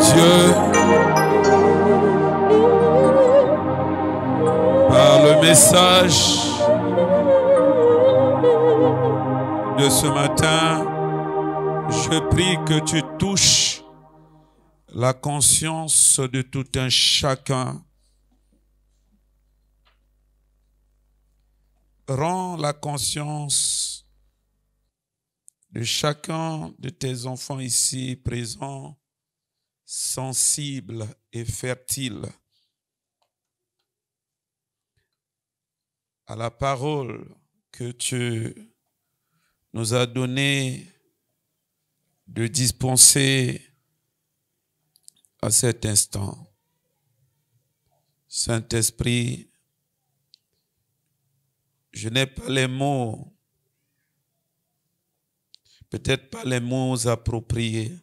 Dieu, par le message de ce matin, je prie que tu touches la conscience de tout un chacun. Rends la conscience de chacun de tes enfants ici présents sensible et fertile à la parole que tu nous as donnée de dispenser à cet instant. Saint-Esprit, je n'ai pas les mots, peut-être pas les mots appropriés,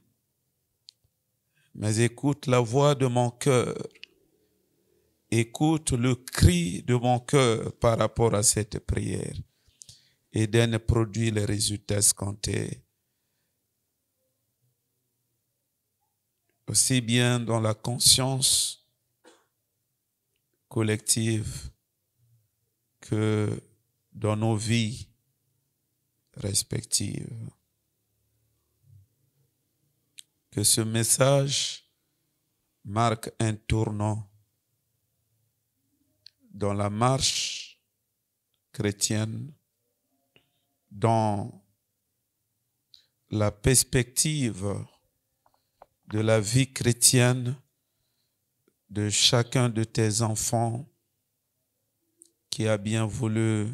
mais écoute la voix de mon cœur, écoute le cri de mon cœur par rapport à cette prière. Éden produit les résultats escomptés, aussi bien dans la conscience collective que dans nos vies respectives. Que ce message marque un tournant dans la marche chrétienne, dans la perspective de la vie chrétienne de chacun de tes enfants qui a bien voulu,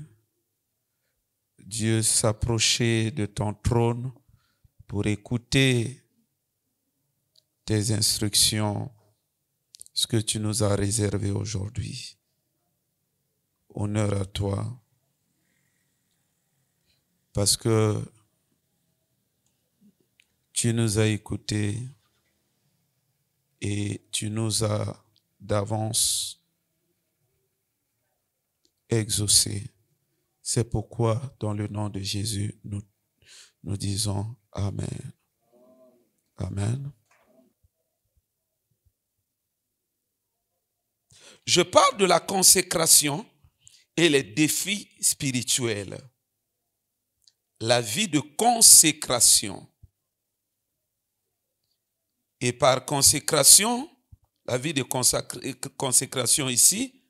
Dieu, s'approcher de ton trône pour écouter tes instructions, ce que tu nous as réservé aujourd'hui. Honneur à toi, parce que tu nous as écoutés et tu nous as d'avance exaucés. C'est pourquoi, dans le nom de Jésus, nous disons Amen. Amen. Je parle de la consécration et les défis spirituels. La vie de consécration. Et par consécration, la vie de consécration ici,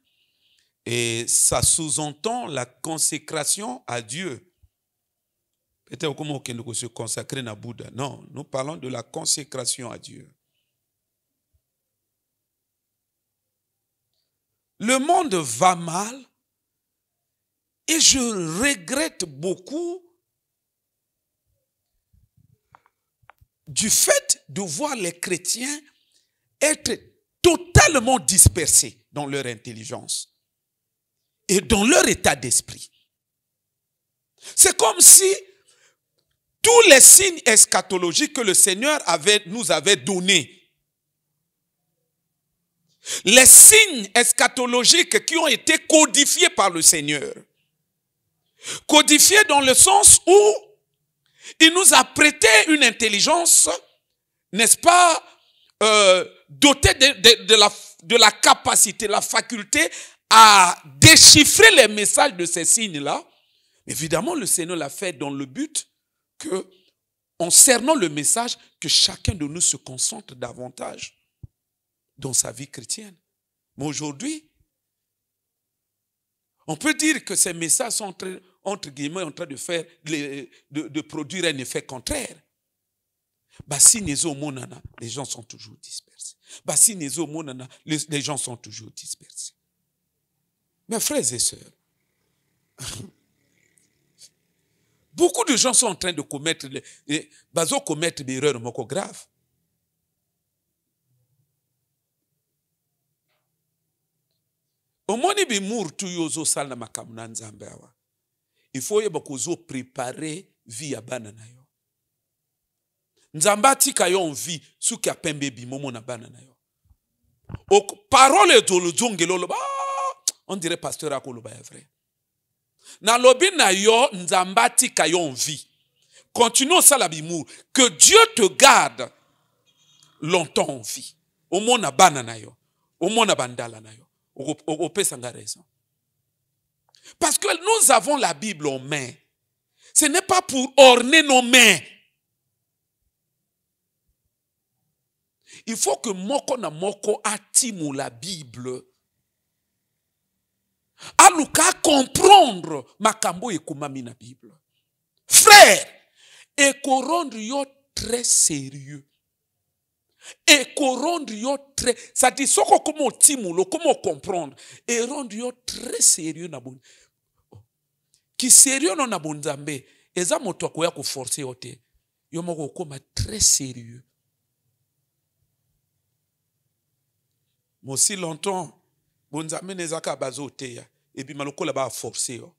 et ça sous-entend la consécration à Dieu. Peut-être comment on peut se consacrer à Bouddha. Non, nous parlons de la consécration à Dieu. Le monde va mal et je regrette beaucoup du fait de voir les chrétiens être totalement dispersés dans leur intelligence et dans leur état d'esprit. C'est comme si tous les signes eschatologiques que le Seigneur nous avait donnés, les signes eschatologiques qui ont été codifiés par le Seigneur, codifiés dans le sens où il nous a prêté une intelligence, n'est-ce pas, dotée de la capacité, la faculté à déchiffrer les messages de ces signes-là. Évidemment, le Seigneur l'a fait dans le but que, en cernant le message, que chacun de nous se concentre davantage dans sa vie chrétienne. Mais aujourd'hui, on peut dire que ces messages sont entre guillemets en train de faire, de produire un effet contraire. Les gens sont toujours dispersés. Les gens sont toujours dispersés. Mes frères et sœurs, beaucoup de gens sont en train de commettre des erreurs graves. Il faut préparer vie à banana yo. Nzamba tika yo vie suki a pembe bi momo na banana yo. Parole de l'ozongelo on dirait pasteur akoloba est vrai. Na lobi na yo nzamba tika yo vie. Continuons ça la bimour. Que Dieu te garde longtemps en vie. Au monde bana yo, au monde bandala na yo. Au pesanga raison. Parce que nous avons la Bible en main. Ce n'est pas pour orner nos mains. Il faut que moko na moko atimu la Bible. Aluka comprendre makambo ekomami na Bible. Frère, et qu'on rende yo très sérieux. Et qu'on rende yo très, ça dit soko comment timulo, comment comprendre, et rendre yo très sérieux na bon. Qui sérieux non na bon Nzambe, eza moto akoya ko forcer ote. Yo moko koma très sérieux. Mo si longtemps bon Nzambe nezaka bazo teya, et puis maloko la ba forcer yo.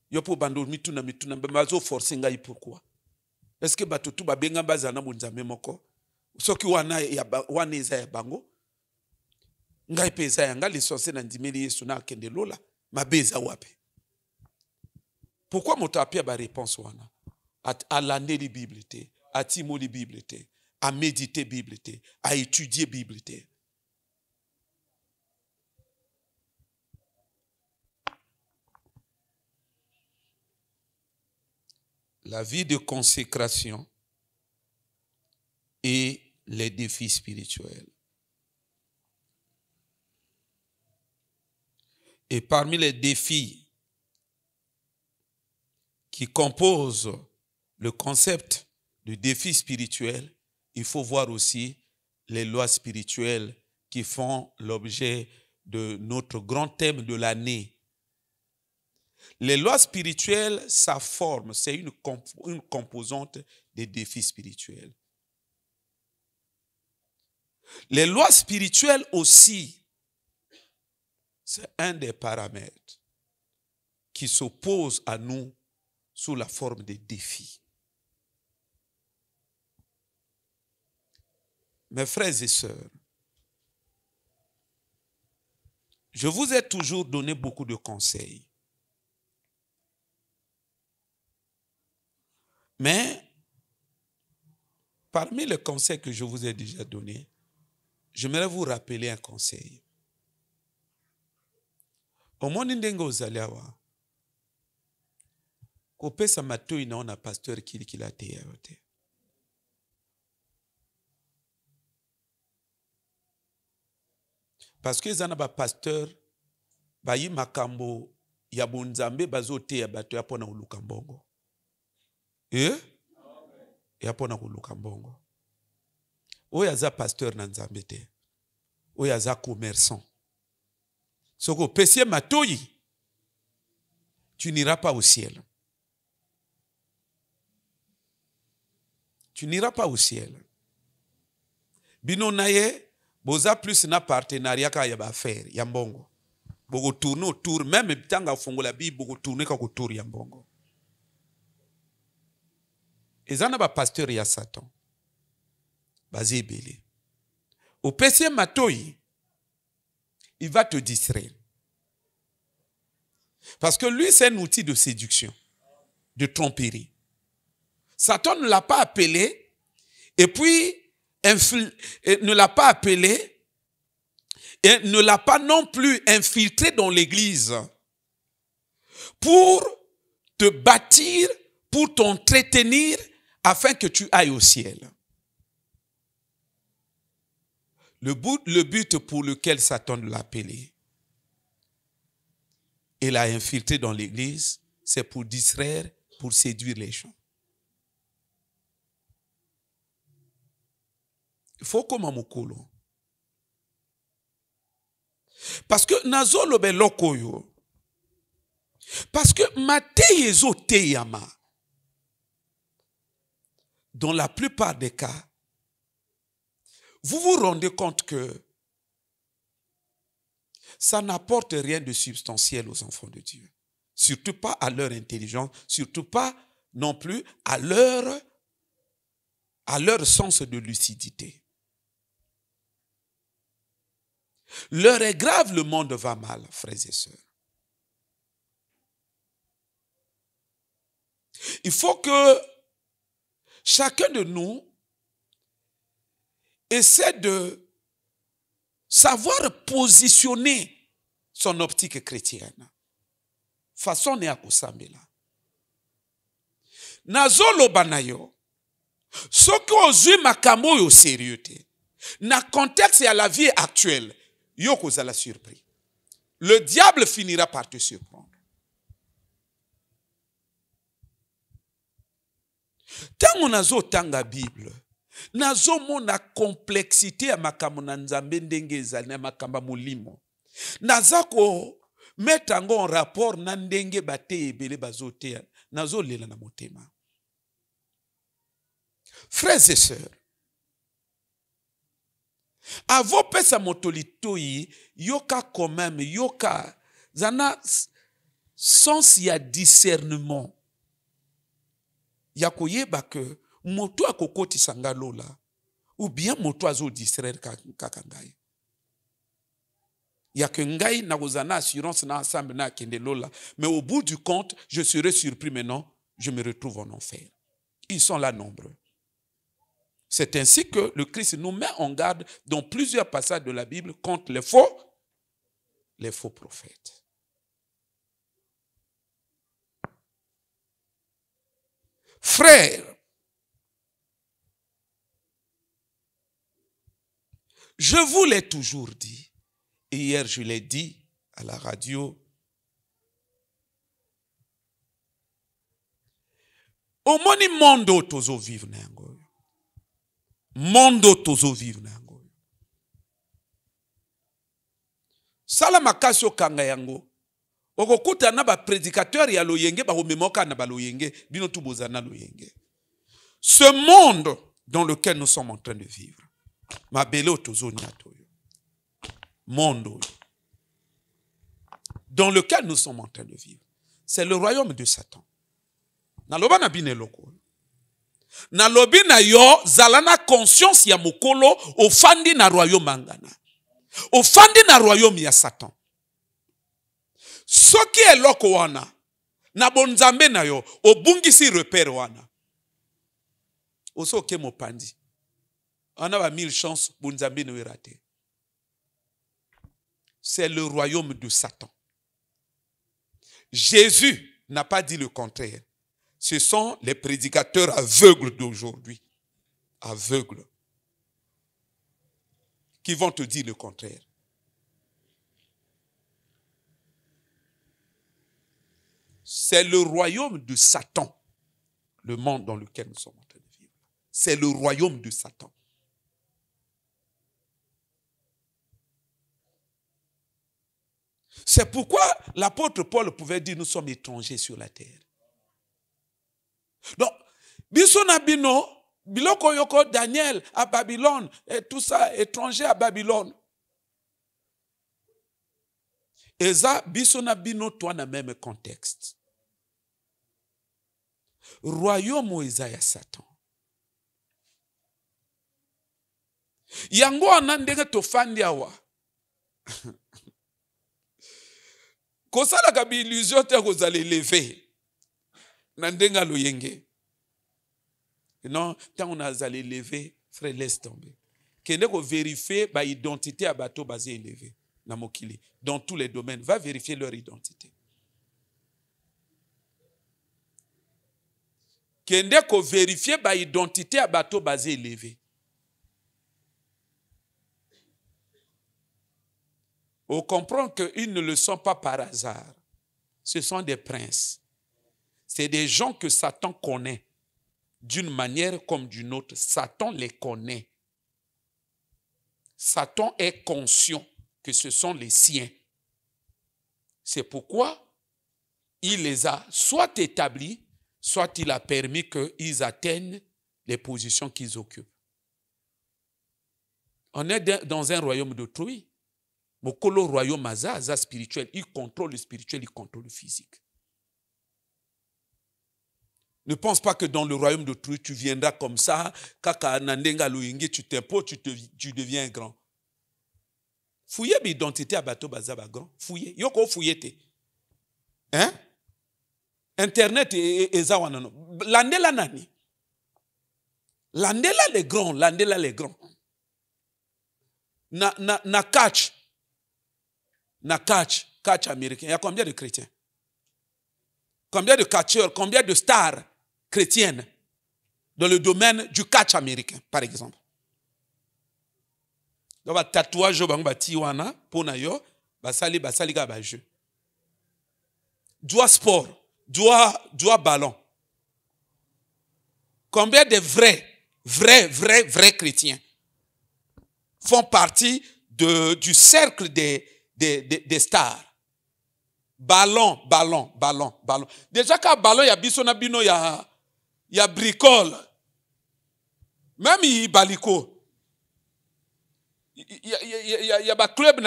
Yo po bando mituna bazo forcer ngai pourquoi? Est-ce que batutu ba benga bazana bon Nzambe moko? Soki wana eza ya bango ngai pe eza ya ngali sose na ndimeli Yesu na kende lola mabeza wape. Pourquoi moto apia ba réponse wana à l'année de Bible te, à timo de Bible te, à méditer Bible te, à étudier Bible te. La vie de consécration et les défis spirituels. Et parmi les défis qui composent le concept de défi spirituel, il faut voir aussi les lois spirituelles qui font l'objet de notre grand thème de l'année. Les lois spirituelles, sa forme, c'est une composante des défis spirituels. Les lois spirituelles aussi, c'est un des paramètres qui s'opposent à nous sous la forme des défis. Mes frères et sœurs, je vous ai toujours donné beaucoup de conseils. Mais, parmi les conseils que je vous ai déjà donnés, j'aimerais vous rappeler un conseil. Au monde ndengo ozaliawa, kopesa matoi na ona pasteur kili te yote. Parce que zana ba pasteur bayi makambo ya bonzambe bazote ya bato ya pona uluka mbongo. Ya pona uluka mbongo. Oyo aza pasteur na nzambe te. Oyo aza commerçant. Soko pesie matoi, tu n'iras pas au ciel. Tu n'iras pas au ciel. Bino naye, boza plus na partenariat ka ya ba faire, ya mbongo. Bogo tourner autour, même tanga fongola bi, bogo tourner ka autour ya mbongo. Ezana ba pasteur ya Satan. Bazebele. Au pesie matoi, il va te distraire. Parce que lui, c'est un outil de séduction, de tromperie. Satan ne l'a pas appelé, et puis ne l'a pas appelé, et ne l'a pas non plus infiltré dans l'église pour te bâtir, pour t'entretenir, afin que tu ailles au ciel. Le but pour lequel Satan l'a appelé et l'a infiltré dans l'église, c'est pour distraire, pour séduire les gens. Il faut comme mokolo. Parce que nazo lobe lokoyo. Parce que mateyezo teyama. Dans la plupart des cas, vous vous rendez compte que ça n'apporte rien de substantiel aux enfants de Dieu. Surtout pas à leur intelligence, surtout pas non plus à leur sens de lucidité. L'heure est grave, le monde va mal, frères et sœurs. Il faut que chacun de nous essaie de savoir positionner son optique chrétienne. Façon ne akosambela. Nazoloba na yo. Soki ozwi makambo oyo sérieux te. Na contexte ya la vie actuelle, yo kozala surpris. Le diable finira par te surprendre. Tango nazo tanga Bible, nazo mona complexité ya makambo na Nzambe ndenge ezali na makambo molimo. Nazako mettre en rapport na ndenge bate ebele bazotea, nazo lela na motema. Frères et sœurs, avant pesa motolitoi, yoka quand même, yoka zana sens ya discernement. Ya koyeba que moto akokoti sangalola ou bien moto azo distraire kakangai. Ya que ngai na kozana assurance na ensemble na kende lola, mais au bout du compte, je serai surpris maintenant, je me retrouve en enfer. Ils sont là nombreux. C'est ainsi que le Christ nous met en garde dans plusieurs passages de la Bible contre les faux prophètes. Frères, je vous l'ai toujours dit, et hier je l'ai dit à la radio, au moni mondo tozo vivre nango. Mondo tozo vivre nango. Sala makasi okanga yango. Okokuta na ba prédicateur ya loyenge ba omemoka na ba loyenge bino tubozana loyenge. Ce monde dans lequel nous sommes en train de vivre. Mabelo tozo nyato. Monde dans lequel nous sommes en train de vivre. C'est le royaume de Satan. Naloba na bine loko. Nalobi na yo zalana conscience ya mokolo ofandi na royaume mangana. Ofandi na royaume ya Satan. Soki eloko wana na bonzambe na yo obungisi repère wana. Oso ke mopandi. On a 1000 chances bonzambe no raté. C'est le royaume de Satan. Jésus n'a pas dit le contraire. Ce sont les prédicateurs aveugles d'aujourd'hui. Aveugles. Qui vont te dire le contraire. C'est le royaume de Satan. Le monde dans lequel nous sommes en train de vivre. C'est le royaume de Satan. C'est pourquoi l'apôtre Paul pouvait dire nous sommes étrangers sur la terre. Donc, bisona bino, biloko yoko Daniel à Babylone, et tout ça, étranger à Babylone. Et ça, bisona bino, toi, dans le même contexte. Royaume Isaiah Satan. Yango anandenge tofandi awa. Kosala kabi illusion te kozale lever. Nandenga loyenge. Non, tant on a allé lever, frère, laisse tomber. Kende ko vérifier ba identité à bateau basé élevé na mokili dans tous les domaines, va vérifier leur identité. Kende ko vérifier ba identité à bateau basé élevé. On comprend qu'ils ne le sont pas par hasard. Ce sont des princes. C'est des gens que Satan connaît. D'une manière comme d'une autre. Satan les connaît. Satan est conscient que ce sont les siens. C'est pourquoi il les a soit établis, soit il a permis qu'ils atteignent les positions qu'ils occupent. On est dans un royaume d'autrui. Mokolo royaume aza spirituel, il contrôle le spirituel, il contrôle le physique. Ne pense pas que dans le royaume d'autrui, tu viendras comme ça, kaka nandenga loyenge, tu t'imposes, tu deviens grand. Fouillez l'identité à bateau bazaba grand. Fouillez. Yoko fouillez. Hein? Internet et zawanano. Landela nani. Landela les grands, landela les grands. na catch américain. Il y a combien de chrétiens? Combien de catcheurs, combien de stars chrétiennes dans le domaine du catch américain, par exemple? Donc, le tatouage, basali ga jeu. Doit sport, doit ballon. Combien de vrais chrétiens font partie du cercle des stars? Ballon. Déjà, quand ballon, il y a bisonabino, il y a bricole. Même il y a baliko. Il y a un club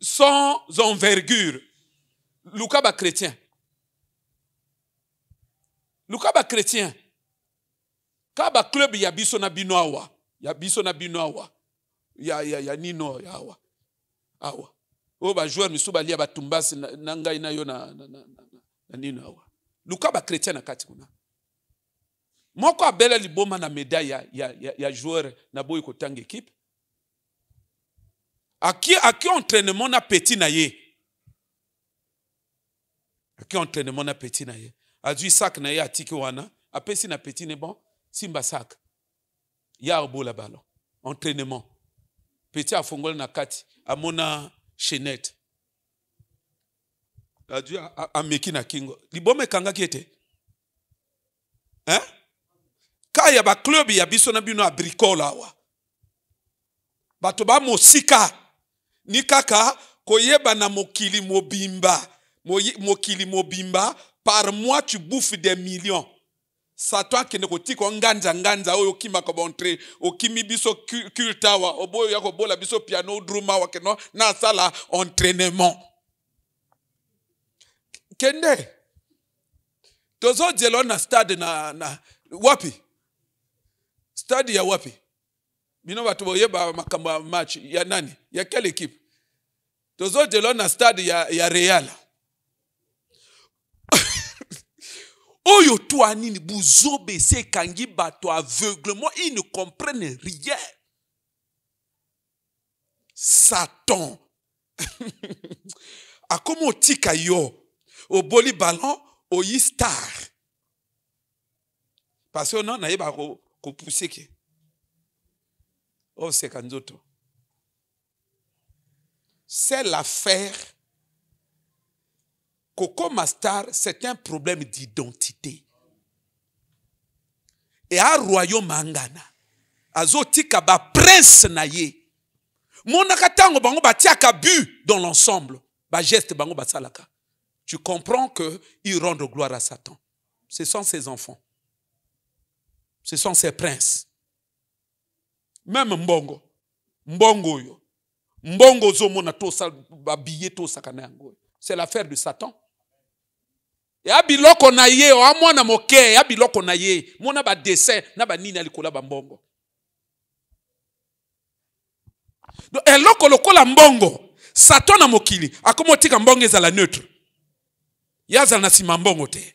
sans envergure. Luka ba chrétien. Quand ba club il y a bisonabino awa. Il y a bisonabino awa. Il y a nino awa. Oh ba joueur misuba lia ba tumbasi nanga ina yo na nino awa. Luka ba chrétien na kati kuna. Moko abela liboma na médaille ya joueur na boy ko tanga équipe. Aki entraînement na petit na ye. Aki entraînement na petit na ye. Azui sac na ye atiki wana, apesi na petit ne bon, simba sac. Ya obola ballon. Entraînement. Petit a fongol na kati, amona chenette. Azui a meki na kingo. Liboma kanga kiete. Hein? Ka ya ba club ya biso na bino a bricole awa. Bato ba mosika ni kaka koyeba na mokili mobimba par mois tu bouffes des millions. Satan qui ne kotiko nganja oyo kima ko bontre o kimi biso kultawa oboyo yako bola biso piano druma wa keno na sala entraînement. Kende tozo jelo na stade na wapi? Stade ya wapi? Bino batu boyeba makamba match ya nani? Ya quelle équipe? Tozo jelo na stade ya Real. Oyo toi nini buzobe se kangi bato aveuglement, ils ne comprennent rien. Satan. A comment tika yo au boli ballon au yi star. Parce que non na yeba ko pousser ke. Oh c'est kanzoto. C'est l'affaire. Coco Mastar, c'est un problème d'identité. Et à royaume mangana, azotika ba prince naye. Monakatango bango batiaka bu dans l'ensemble. Ba geste bango basalaka. Tu comprends que ils rendent gloire à Satan. Ce sont ses enfants. Ce sont ses princes. Même Mbongo yo. Mbongo zomona to sa ba billet to sakana yango. C'est l'affaire de Satan. Ya biloko na ye o amwana moke ya biloko na ye mona ba dessin na ba nini alikola ba mbongo. Donc eloko lokola mbongo Satan na mokili akomotika mbongo ezala neutre. Yaza na sima mbongo te.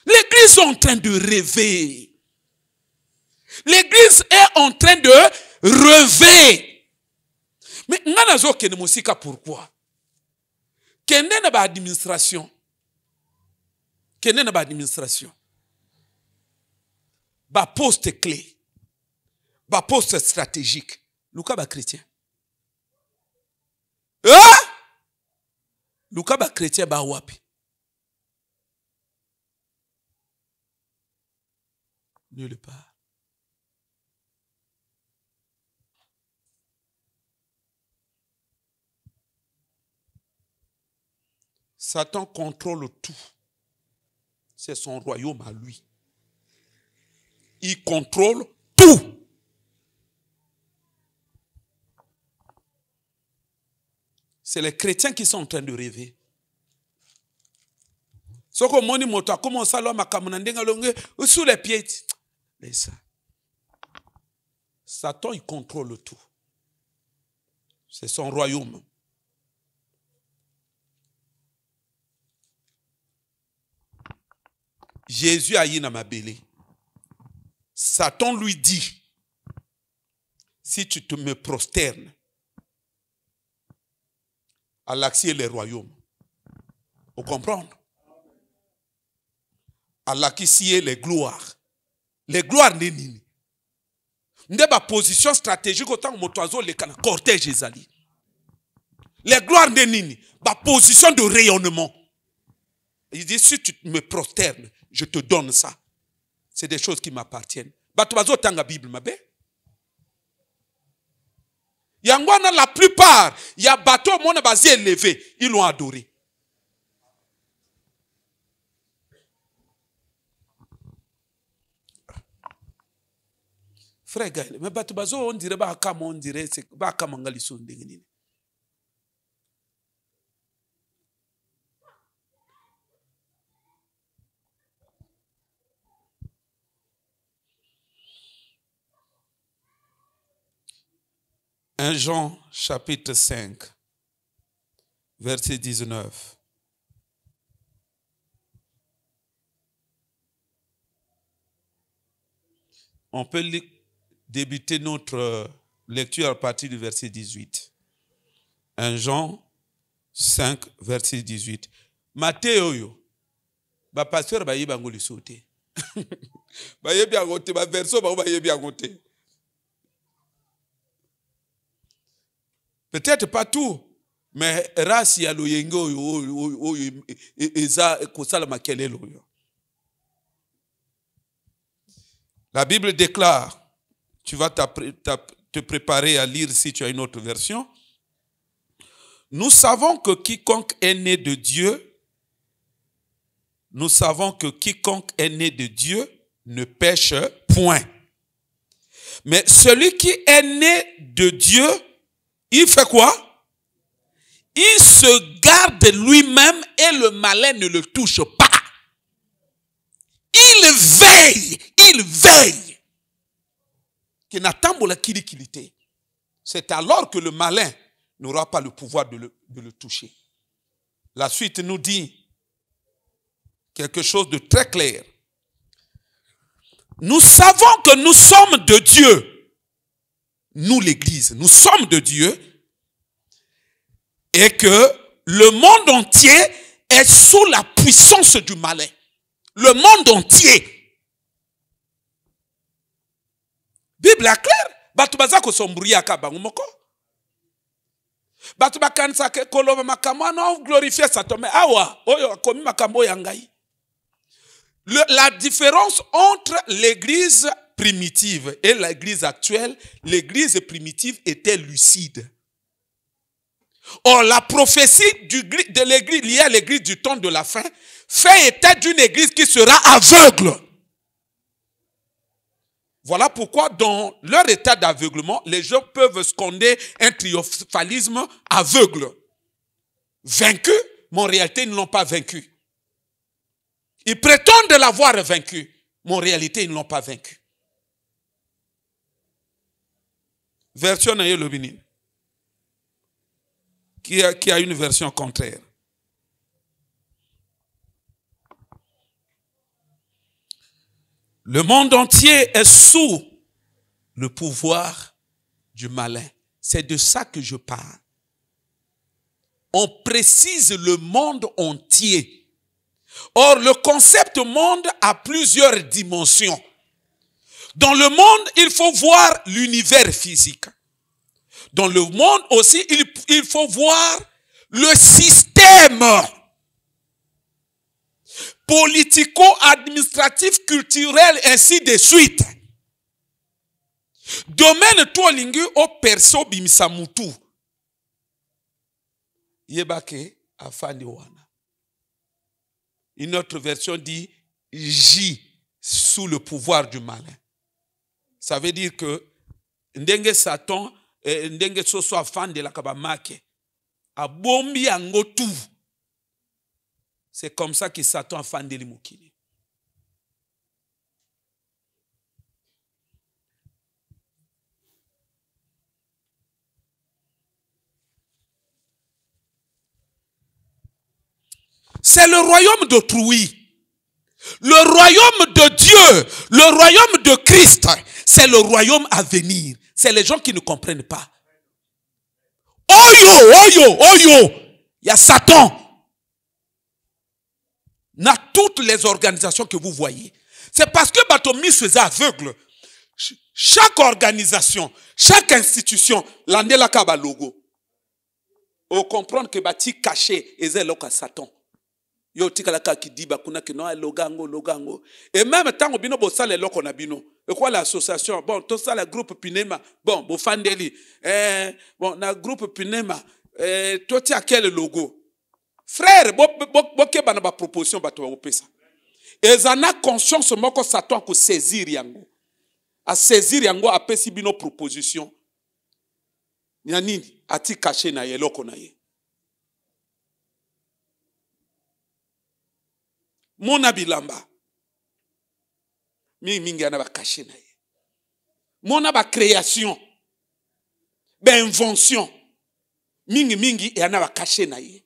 L'église est en train de rêver. L'église est en train de rêver. Mais ngana zo kene musika pourquoi? Kende na ba administration. Kende na ba administration. Ba poste clé. Ba poste stratégique. Luka ba chrétien. Luka ba chrétien ba wapi? Nulle part. Satan contrôle tout. C'est son royaume à lui. Il contrôle tout. C'est les chrétiens qui sont en train de rêver. Ce que moni moto a commencé à l'homme sous les pieds. Laisse ça. Satan, il contrôle tout. C'est son royaume. Jésus a dit dans ma belé. Satan lui dit, si tu te me prosternes, à l'accès les royaumes. Vous comprenez? À l'accès les gloires. Les gloires n'est nini. N'est pas position stratégique autant que motoiseau les canards. Cortège ezali. Les gloires n'est nini. Ba position de rayonnement. Il dit si tu me prosternes, je te donne ça. C'est des choses qui m'appartiennent. Batoiseau tanga Bible ma bé. Yangwana la plupart, il y a bateau mon basé élevé, ils l'ont adoré. Frère Gaël, mais bateau bazo on dirait ba kam on dirait c'est ba kamangali son dengini. Un Jean chapitre 5, verset 19. On peut débuter notre lecture à partir du verset 18. 1 Jean 5, verset 18. Matthieu yo, ba pasteur ba yeba ngoli sauté. Ba yebi angote ba verso ba yebi angote. Peut-être pas tout, mais race ya loyengo eza kosala makelelo yo. La Bible déclare, tu vas te préparer à lire si tu as une autre version. Nous savons que quiconque est né de Dieu, nous savons que quiconque est né de Dieu ne pêche point. Mais celui qui est né de Dieu, il fait quoi? Il se garde lui-même et le malin ne le touche pas. Il veille. C'est alors que le malin n'aura pas le pouvoir de le toucher. La suite nous dit quelque chose de très clair. Nous savons que nous sommes de Dieu. Nous, l'Église, nous sommes de Dieu et que le monde entier est sous la puissance du malin. Le monde entier. Bible est claire. Batubaza ko sombria ka bangumoko. Batubakansa ke kolova makamwa no glorifier Satan mais awa oyo komi makambo yangai. La différence entre l'église primitive et l'église actuelle, l'église primitive était lucide. Or, la prophétie de l'église liée à l'église du temps de la fin fait état d'une église qui sera aveugle. Voilà pourquoi dans leur état d'aveuglement, les gens peuvent scander un triomphalisme aveugle. Vaincus, mais en réalité, ils ne l'ont pas vaincu. Ils prétendent l'avoir vaincu, mais en réalité, ils ne l'ont pas vaincu. Version Naye Lobinin. Qui a une version contraire. Le monde entier est sous le pouvoir du malin. C'est de ça que je parle. On précise le monde entier. Or, le concept monde a plusieurs dimensions. Dans le monde, il faut voir l'univers physique. Dans le monde aussi, il faut voir le système politico-administratif, culturel, ainsi de suite. Domaine tolingi o perso bimisa mutu. Yebake afani wana. Une autre version dit J sous le pouvoir du malin. Ça veut dire que ndenge Satan ndenge soso afande la kabamake abombi ango tout. C'est comme ça que Satan afande li mukili. C'est le royaume d'autrui. Le royaume de Dieu, le royaume de Christ, c'est le royaume à venir. C'est les gens qui ne comprennent pas. Oh yo, oh yo, oh yo. Il y a Satan. Dans toutes les organisations que vous voyez. C'est parce que Batomis faisait aveugle. Chaque organisation, chaque institution, l'année la kaba logo. On comprend que bati caché et c'est là que Satan. Yo tikalaka qui dit bakuna que non logango. Et même tant que bino bossale loko na bino. Et quoi l'association? Bon, tout ça le groupe Pinema. Bon, bofandeli. Bon, na groupe Pinema. Toi tu as quel logo? Frère, boke bana ba proposition bato ba opesa. Et zana conscience moko Satan ko saisir yango. A saisir yango apesi bino proposition. Nya nini? Ati caché na ye loko na ye. Mona bilamba. Mingi ana ba caché na ye. Mona ba création. Ba invention. Mingi et ana ba caché na ye.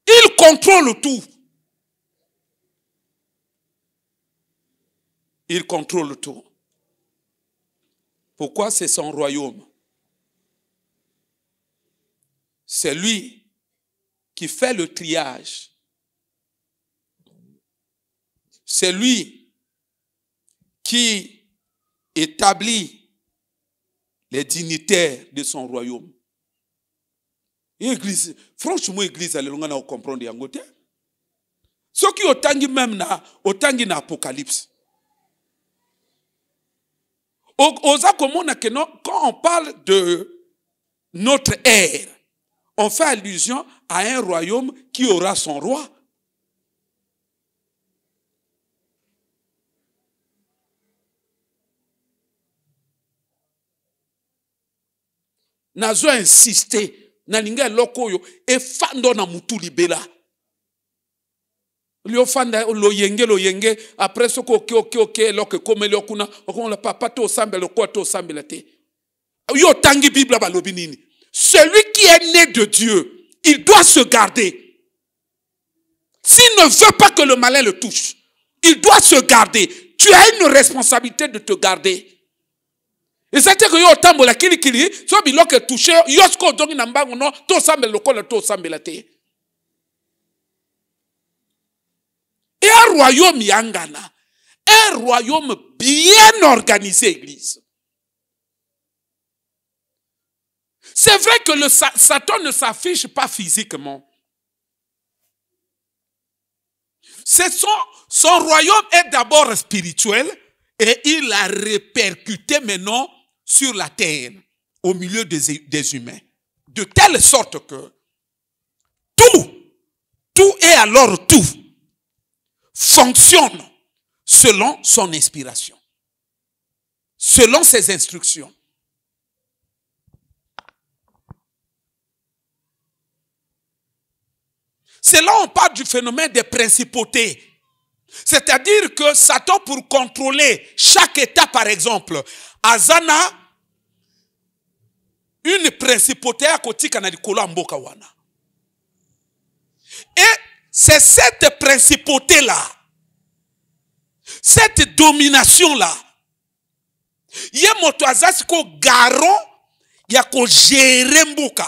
Il contrôle tout. Il contrôle tout. Pourquoi c'est son royaume? C'est lui qui fait le triage. C'est lui qui établit les dignitaires de son royaume. Église, franchement, l'église, elle est comprendre yango te. Ce qui otangi même na otangi na Apocalypse. Quand on parle de notre ère, on fait allusion à un royaume qui aura son roi. Nazo insister. Nalinga lokoyo e fando na mutu libela. Lio fanda lo yenge après ce ok loke comme le kuna on la papa to sambe le quoi to sambe la te. Yo tangi Bible balobi nini. Celui qui est né de Dieu, il doit se garder. S'il ne veut pas que le malin le touche, il doit se garder. Tu as une responsabilité de te garder. Et c'est que yo tambo la kili so biloke touché yosko dongi na mbango no to sambe lokola to sambe la te. Et un royaume yangana, un royaume bien organisé, église. C'est vrai que le Satan ne s'affiche pas physiquement. Son royaume est d'abord spirituel et il a répercuté maintenant sur la terre, au milieu des humains. De telle sorte que tout et alors tout fonctionne selon son inspiration, selon ses instructions. C'est là on parle du phénomène des principautés. C'est-à-dire que Satan, pour contrôler chaque État, par exemple, Azana, une principauté à côté Kanadikola Mboka wana. Et c'est cette principauté-là, cette domination-là, il y a moto azasiko garon, il y a ko gérer Mboka.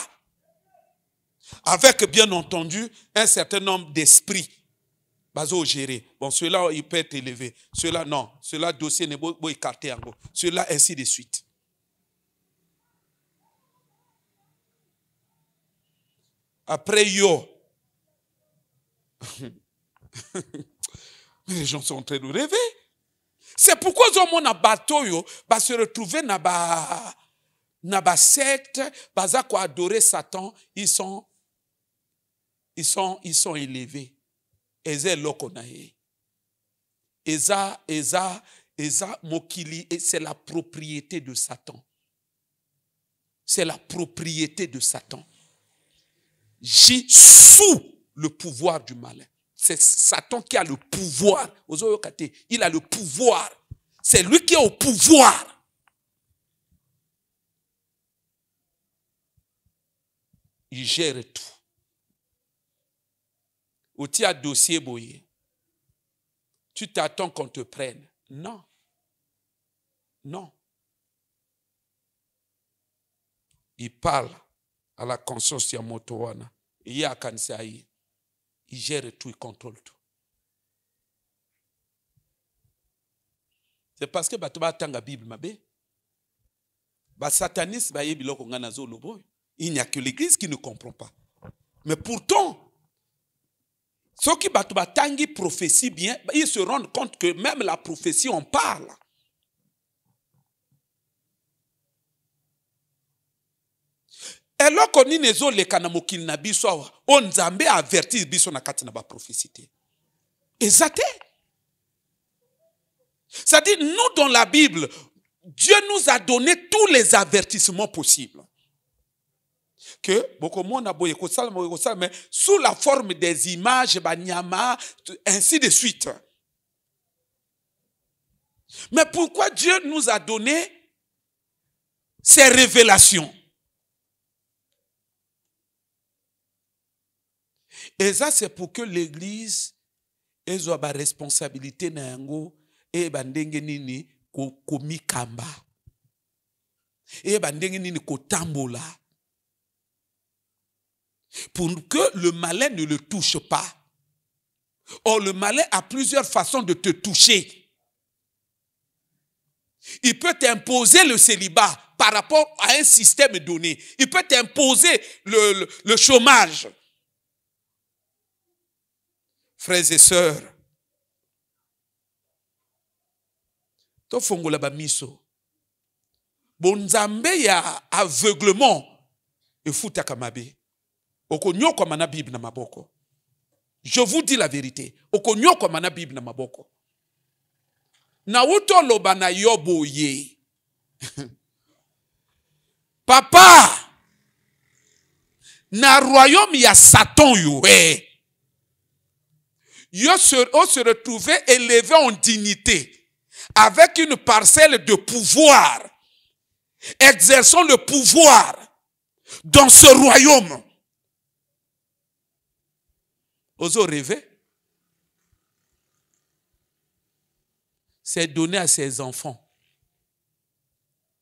Avec bien entendu un certain nombre d'esprits. Bazo gérer. Bon, cela il peut être élevé. Cela non. Cela dossier n'est pas écarté en gros. Cela ainsi de suite. Après yo. Les gens sont en train de rêver. C'est pourquoi mon bateau yo va se retrouver na ba secte, baza ko adorer Satan, ils sont élevés. Eza loko na ye. Eza mokili, c'est la propriété de Satan. C'est la propriété de Satan. J'ai sous le pouvoir du malin. C'est Satan qui a le pouvoir. Il a le pouvoir. C'est lui qui est au pouvoir. Il gère tout. Ou tu as dossier boyé. Tu t'attends qu'on te prenne. Non. Non. Il parle à la conscience ya moto wana. Il y a kanisa hii. Il gère tout, il contrôle tout. C'est parce que bato batanga Bible mabe. Ba sataniste ba yebiloko ngana zo lobo. Il n'y a que l'église qui ne comprend pas. Mais pourtant, ceux qui bato batangi prophétie bien, ils se rendent compte que même la prophétie on parle. Et lorsqu'on dit nezo le kanamokil na biso awa, on Nzambe averti biso na kati na ba prophétie. Exacté. C'est-à-dire, nous dans la Bible, Dieu nous a donné tous les avertissements possibles. Que, mais sous la forme des images, ainsi de suite. Mais pourquoi Dieu nous a donné ces révélations? Et ça, c'est pour que l'Église ait la responsabilité et bandenge nini ko mikamba. Et bandenge nini ko tambola. Pour que le malin ne le touche pas. Or, le malin a plusieurs façons de te toucher. Il peut t'imposer le célibat par rapport à un système donné. Il peut t'imposer le chômage. Frères et sœurs, to fongola ba miso. Bonzambe ya aveuglement e futa kamabe. Okonyo kwa mana Bible na maboko. Je vous dis la vérité. Okonyo kwa mana Bible na maboko. Na uto loba na yobo ye. Papa, na royaume ya Satan yo. On se retrouvait élevé en dignité, avec une parcelle de pouvoir, exerçant le pouvoir dans ce royaume. Osons rêver. C'est donné à ses enfants,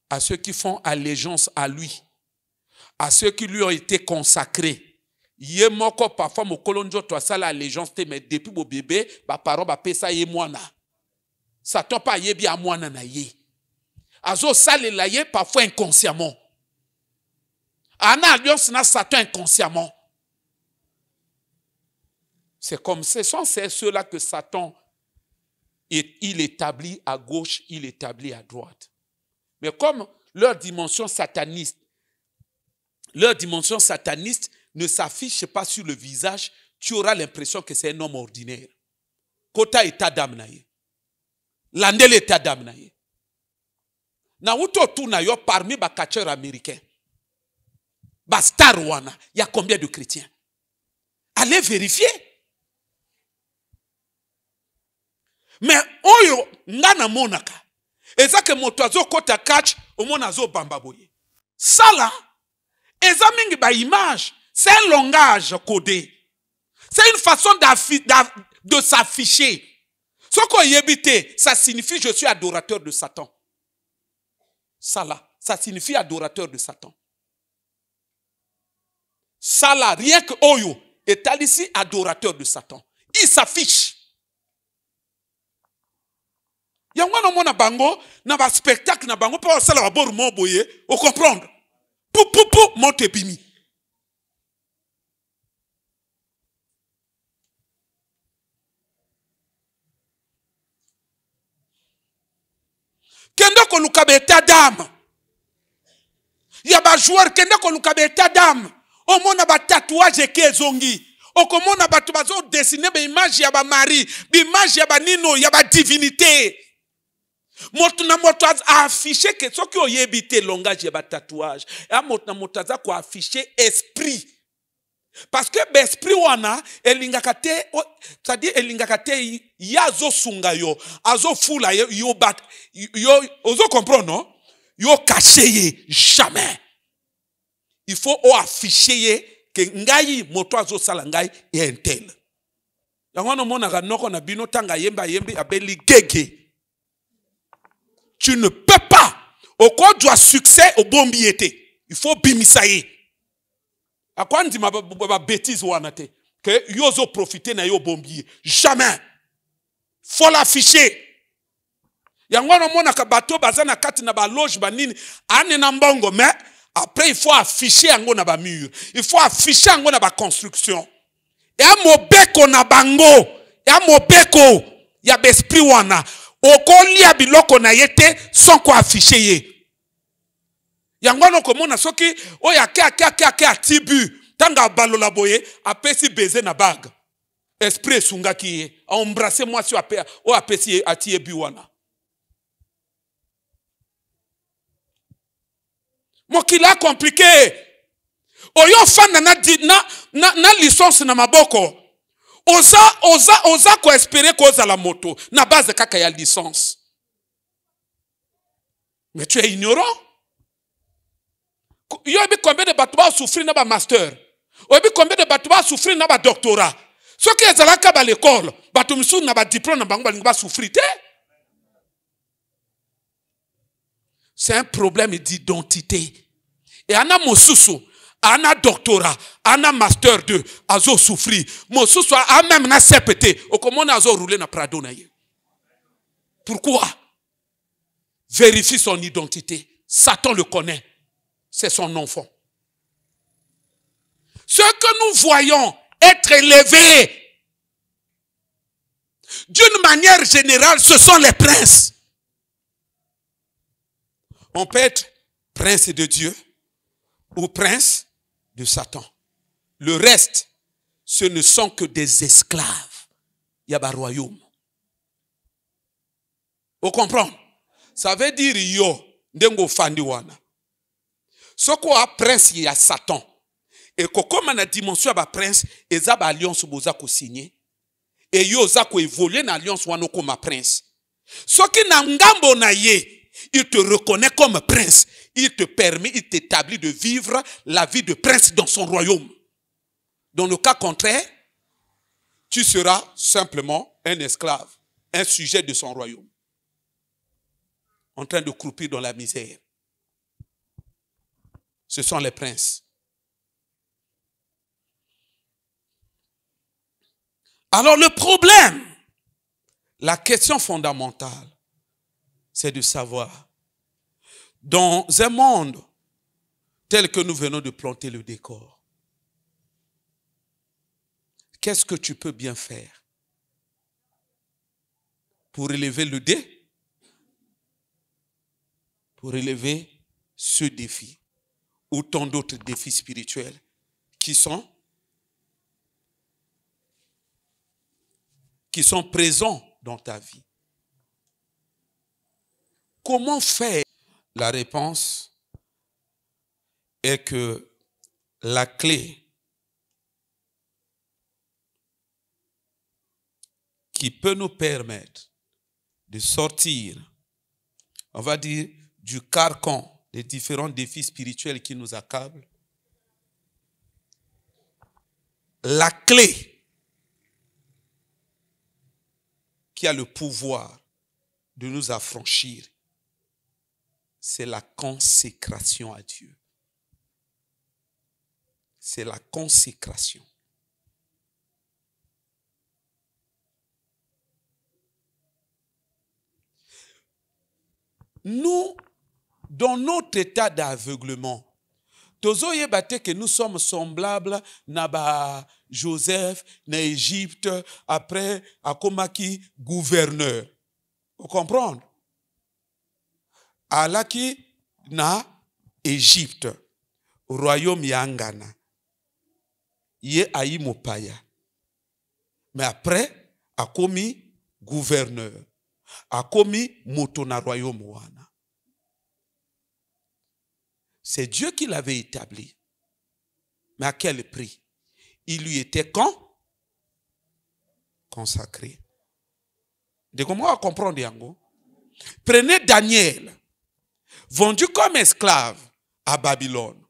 à ceux qui font allégeance à lui, à ceux qui lui ont été consacrés. Yé moko parfois mo kolonjo to sala allégeance te mais depuis bo bébé ba parents ba pesa ye mwana. Satan pa yebi a mwana na ye. Azo sale la ye parfois inconsciemment. Ana alliance na Satan inconsciemment. C'est comme ce sont ceux-là que Satan il établit à gauche, il établit à droite. Mais comme leur dimension sataniste ne s'affiche pas sur le visage, tu auras l'impression que c'est un homme ordinaire. Kota état d'âme na ye. Landel état d'âme na ye. Na uto tu na yo parmi ba catcheurs américains. Ba star wana, il y a combien de chrétiens? Allez vérifier. Mais oyo ngana monaka. Eza ke moto azo kota catch, o mona zo bamba boye. Sala, eza mingi ba image. C'est un langage codé. C'est une façon de s'afficher. Ce qu'on y habite, ça signifie je suis adorateur de Satan. Ça là, ça signifie adorateur de Satan. Ça là, rien que Oyo est ici adorateur de Satan. Il s'affiche. Yangwana mona bango, na ba spectacle na bango, pour ça la bord mo boye, au comprendre. Pou, monte bimi. Kende ko luka be état d'âme. Ya ba joueur kende ko luka be état d'âme. O mona ba tatouage ke zongi. O ko mona ba to bazo dessiner be image ya ba Marie, be image ya ba nino, ya ba divinité. Moto na moto a affiché que ce qui o yebité langage ya ba tatouage. Ya moto na moto za ko afficher esprit. Parce que l'esprit wana elingakate, c'est-à-dire elingakate yazo sunga yo, azo fula yo bat yo ozo comprendre non? Yo caché jamais. Il faut afficher que ngai moto azo sala ngai est un tel. Yango no mona kanoko na bino tanga yemba abeli gege. Tu ne peux pas. Au quoi doit succès au bon billet. Il faut bimisaye. À quoi on dit ma bêtise ou anate? Que yozo profiter na yo bon billet. Jamais. Faut l'afficher. Yangono mona ka bateau bazana kati na ba loge banini ane na mbongo mais après il faut afficher yango na ba mur. Il faut afficher yango na ba construction. Ya mobeko na bango, ya mobeko ya besprit wana. Okoli ya biloko na yete sans quoi afficher ye. Yangono komona soki oya ke atibu tanga balola boye apesi baiser na bague. Esprit sunga ki ye, a embrasser moi sur o apesi atie biwana. Mokila compliqué. Oyo fan na licence na maboko. Oza ko espérer koza la moto na base kaka ya licence. Mais tu es ignorant. Yo bi combien de bateaux souffrir na ba master. Oyo bi combien de bateaux souffrir na ba doctorat. Ce qui est à l'école, bateau misu na ba diplôme na bango ba souffrir. C'est un problème d'identité. Et ana mosusu, ana doctorat, ana master 2, azo souffrir. Mosusu a même na CPT, au comment azo rouler na Prado na ye. Pourquoi? Vérifie son identité. Satan le connaît. C'est son enfant. Ce que nous voyons être élevés, d'une manière générale, ce sont les princes. On peut être prince de Dieu ou prince de Satan. Le reste, ce ne sont que des esclaves. Il y a un royaume. Vous comprenez? Ça veut dire yo, ndengo fandiwana. Ce qu'on a prince, il y a Satan. Et comme on a dimension à prince, et ça ba alliance boza ko signé. Et yo za ko évoluer na alliance wano comme prince. Ce qui na ngambo na ye, il te reconnaît comme prince. Il te permet, il t'établit de vivre la vie de prince dans son royaume. Dans le cas contraire, tu seras simplement un esclave, un sujet de son royaume. En train de croupir dans la misère. Ce sont les princes. Alors le problème, la question fondamentale, c'est de savoir, dans un monde tel que nous venons de planter le décor, qu'est-ce que tu peux bien faire pour relever le dé? Pour relever ce défi ou tant d'autres défis spirituels qui sont présents dans ta vie. Comment faire? La réponse est que la clé qui peut nous permettre de sortir, on va dire, du carcan des différents défis spirituels qui nous accablent, la clé qui a le pouvoir de nous affranchir, c'est la consécration à Dieu. C'est la consécration. Nous, dans notre état d'aveuglement, tozoye bate que nous sommes semblables na Joseph, na Égypte, après akomaki gouverneur. Vous comprenez? Alaki na Égypte, royaume yangana. Ye ayi mopaya. Mais après, akomi gouverneur. Akomi moto na royaume wana. C'est Dieu qui l'avait établi. Mais à quel prix? Il lui était consacré. De comment comprendre yango? Prenez Daniel, vendu comme esclave à Babylone.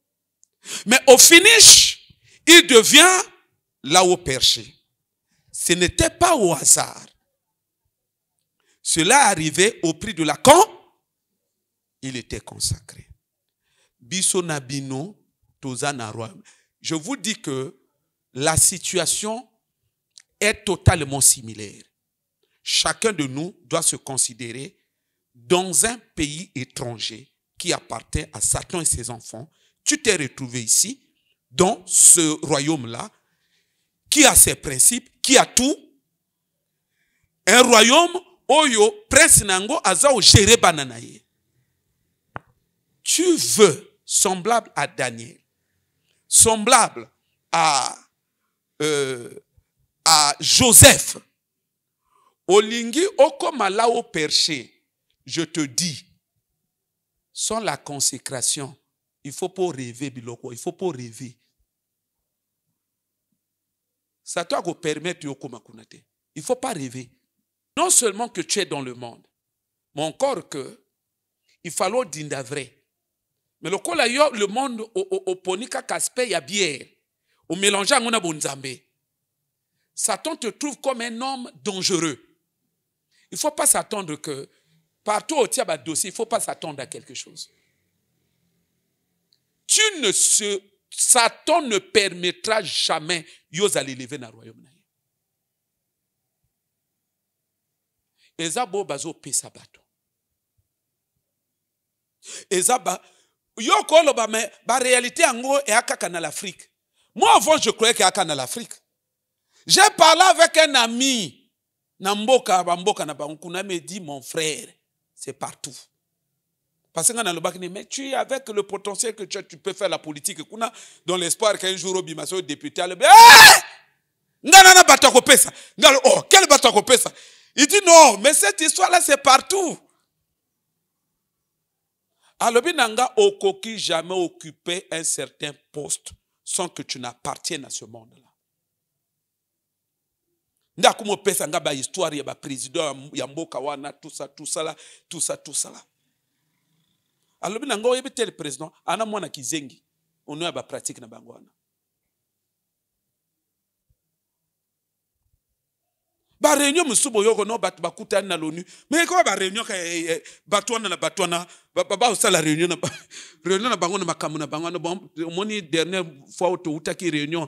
Mais au finish, il devient là-haut perché. Ce n'était pas au hasard. Cela arrivait au prix de la il était consacré. Biso nabino, tozana roi. Je vous dis que la situation est totalement similaire. Chacun de nous doit se considérer dans un pays étranger qui appartient à Satan et ses enfants. Tu t'es retrouvé ici, dans ce royaume-là, qui a ses principes, qui a tout. Un royaume, oyo, prince nango, azao géré bananaye. Tu veux, semblable à Daniel, semblable à Joseph, olingi okomala au perché, je te dis, sans la consécration, il ne faut pas rêver, biloko, il ne faut pas rêver. Ça doit vous permettre de il ne faut pas rêver. Non seulement que tu es dans le monde, mais encore que il faut dire vrai. Mais le monde au ponika kaspe ya bière, au mélange ngona bonzambe. Satan te trouve comme un homme dangereux. Il ne faut pas s'attendre que partout où tu as un dossier, il ne faut pas s'attendre à quelque chose. Satan ne permettra jamais de l'élever dans le royaume. Ezabo bazo pesa bato. Ezaba yo kolo ba mais ba réalité ango et akaka na l'Afrique. Moi avant je croyais qu'il y a na l'Afrique. J'ai parlé avec un ami Namboka bamboka na bankuna me dit mon frère, c'est partout. Parce que mais tu es avec le potentiel que tu peux faire la politique dans l'espoir qu'un jour au bimaso député a le ngana batako pesa. Oh, quel batako pesa? Il dit non, mais cette histoire-là, c'est partout. Alors, binanga okoki jamais occupé un certain poste sans que tu n'appartiennes à ce monde-là. Ndakumo pesa nga ba histoire ya ba président ya mboka wana tout ça là. Alors, binanga oyebite le président ana mwana kizengi ono ya ba pratique na bango wana. Ba réunion musubo yoko no batu bakuta na l'ONU mais ko ba réunion ka batwana ba osala réunion na bango na makamu na bango na bon moni dernière fois auto utaki réunion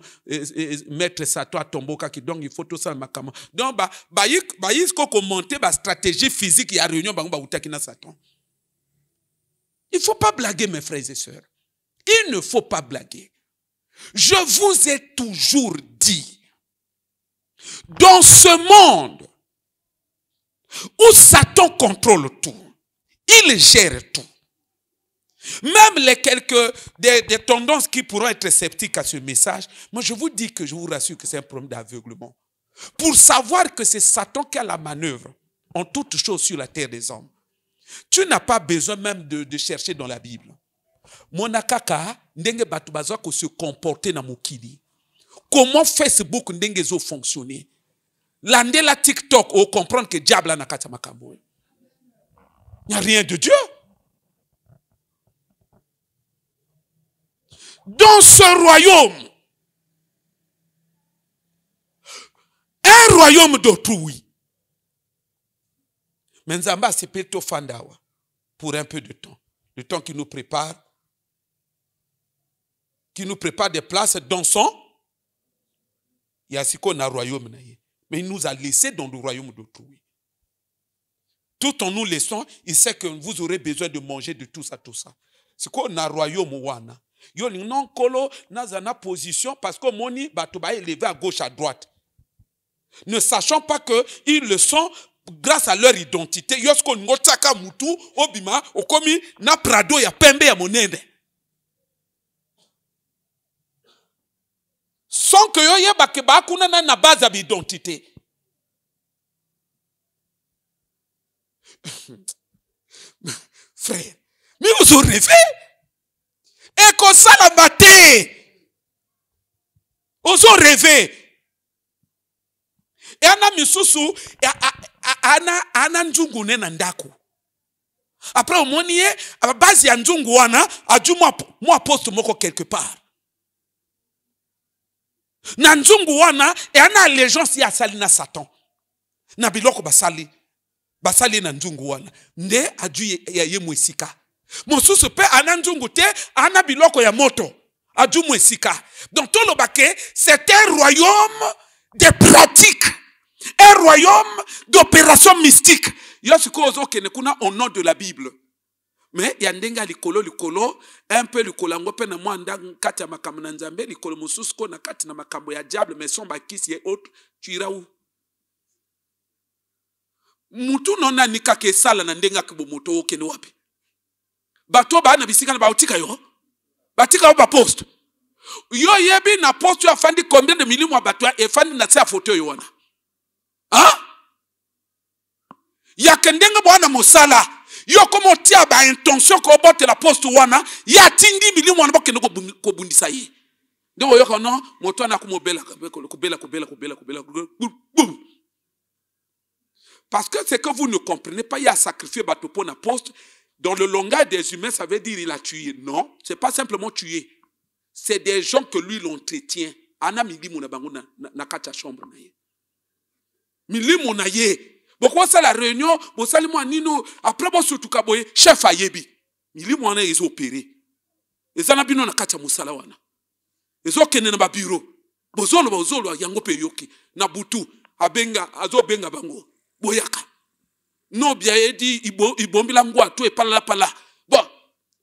maître Sato Tomboka qui donc il faut tout ça makamu donc ba ko commenter ba stratégie physique ya réunion bango ba utaki na Satan. Il faut pas blaguer mes frères et sœurs. Il ne faut pas blaguer. Je vous ai toujours dit, dans ce monde où Satan contrôle tout, il gère tout. Même les des tendances qui pourront être sceptiques à ce message, moi je vous dis que je vous rassure que c'est un problème d'aveuglement. Pour savoir que c'est Satan qui a la manœuvre en toutes choses sur la terre des hommes. Tu n'as pas besoin même de chercher dans la Bible. Monakaka, ndenge batu bazwa ko se comporter na mokili. Comment Facebook ndenge zo fonctionner? L'ande la TikTok, on comprendre que diable a nakata makambo. Il n'y a rien de Dieu. Dans ce royaume, un royaume d'autrui. Mais Nzamba c'est plutôt fandawa pour un peu de temps. Le temps qui nous prépare des places dans son Yasiko na royaume naye. Mais il nous a laissé dans le royaume d'autrui. Tout en nous laissant, il sait que vous aurez besoin de manger de tout ça. C'est quoi na royaume wana? Yo non kolo na position parce que moni batuba élevé à gauche à droite. Ne sachant pas que ils le sont grâce à leur identité. Yosko ngotaka mutu obima okomi na prado ya pembe ya monende. Sans que yo yeba ke ba kuna na base d'identité. Frère, mais vous avez rêvé? Et qu'on ça la batté. Vous avez rêvé. Et ana misusu ana njungu nena ndako. Après au monie à base ya njungu wana aju moi poste moko quelque part. Na njungu wana e ana allégeance ya sali na Satan. Na biloko basali na njungu wana. Nde aju ya ye mwesika. Mosusu pe ananzungu te ana biloko ya moto. Ajumu esika. Donc tout le baquet, c'est un royaume de pratiques. Un royaume d'opérations mystiques. Yosuko ozo kene kuna au nom de la Bible. Mais yandenga likolo, un peu likolo ngope na mwanda kati ya makambo na nzambe, likolo mosusu ko na kati na makambo ya diable, mais son bakisi et autres, tu iras où? Mutu nona nika ke sala na ndenga kibo moto okene wapi? Bato ba na bisika na bautika yo. Batika yo ba poste. Yo yebi na poste yo fandi combien de millions bato e fandi na sa photo yo wana. Hein? Ya kendenga bwana mosala. Yo komo tia ba intention ko bote la poste wana, ya tindi millions wana bokene ko bundisa ye. Ndeko yo kono moto na kumobela kubela. Parce que c'est que vous ne comprenez pas, il a sacrifié bateau pour la poste. Dans le langage des humains, ça veut dire il a tué. Non, c'est pas simplement tuer. C'est des gens que lui l'entretient. Ana milimu na bango na kata chambre na ye. Milimu na ye. Pourquoi ça la réunion? Bon salimo anino après bon surtout kaboye chef ayebi. Milimu ana ils opéré. Ezana bino na kata musala wana. Ezo kene na ba bureau. Bozolo yango peyoki na butu abenga azo benga bango. Boyaka. Non bien edi ibombi la ngwa to e pala. Bon.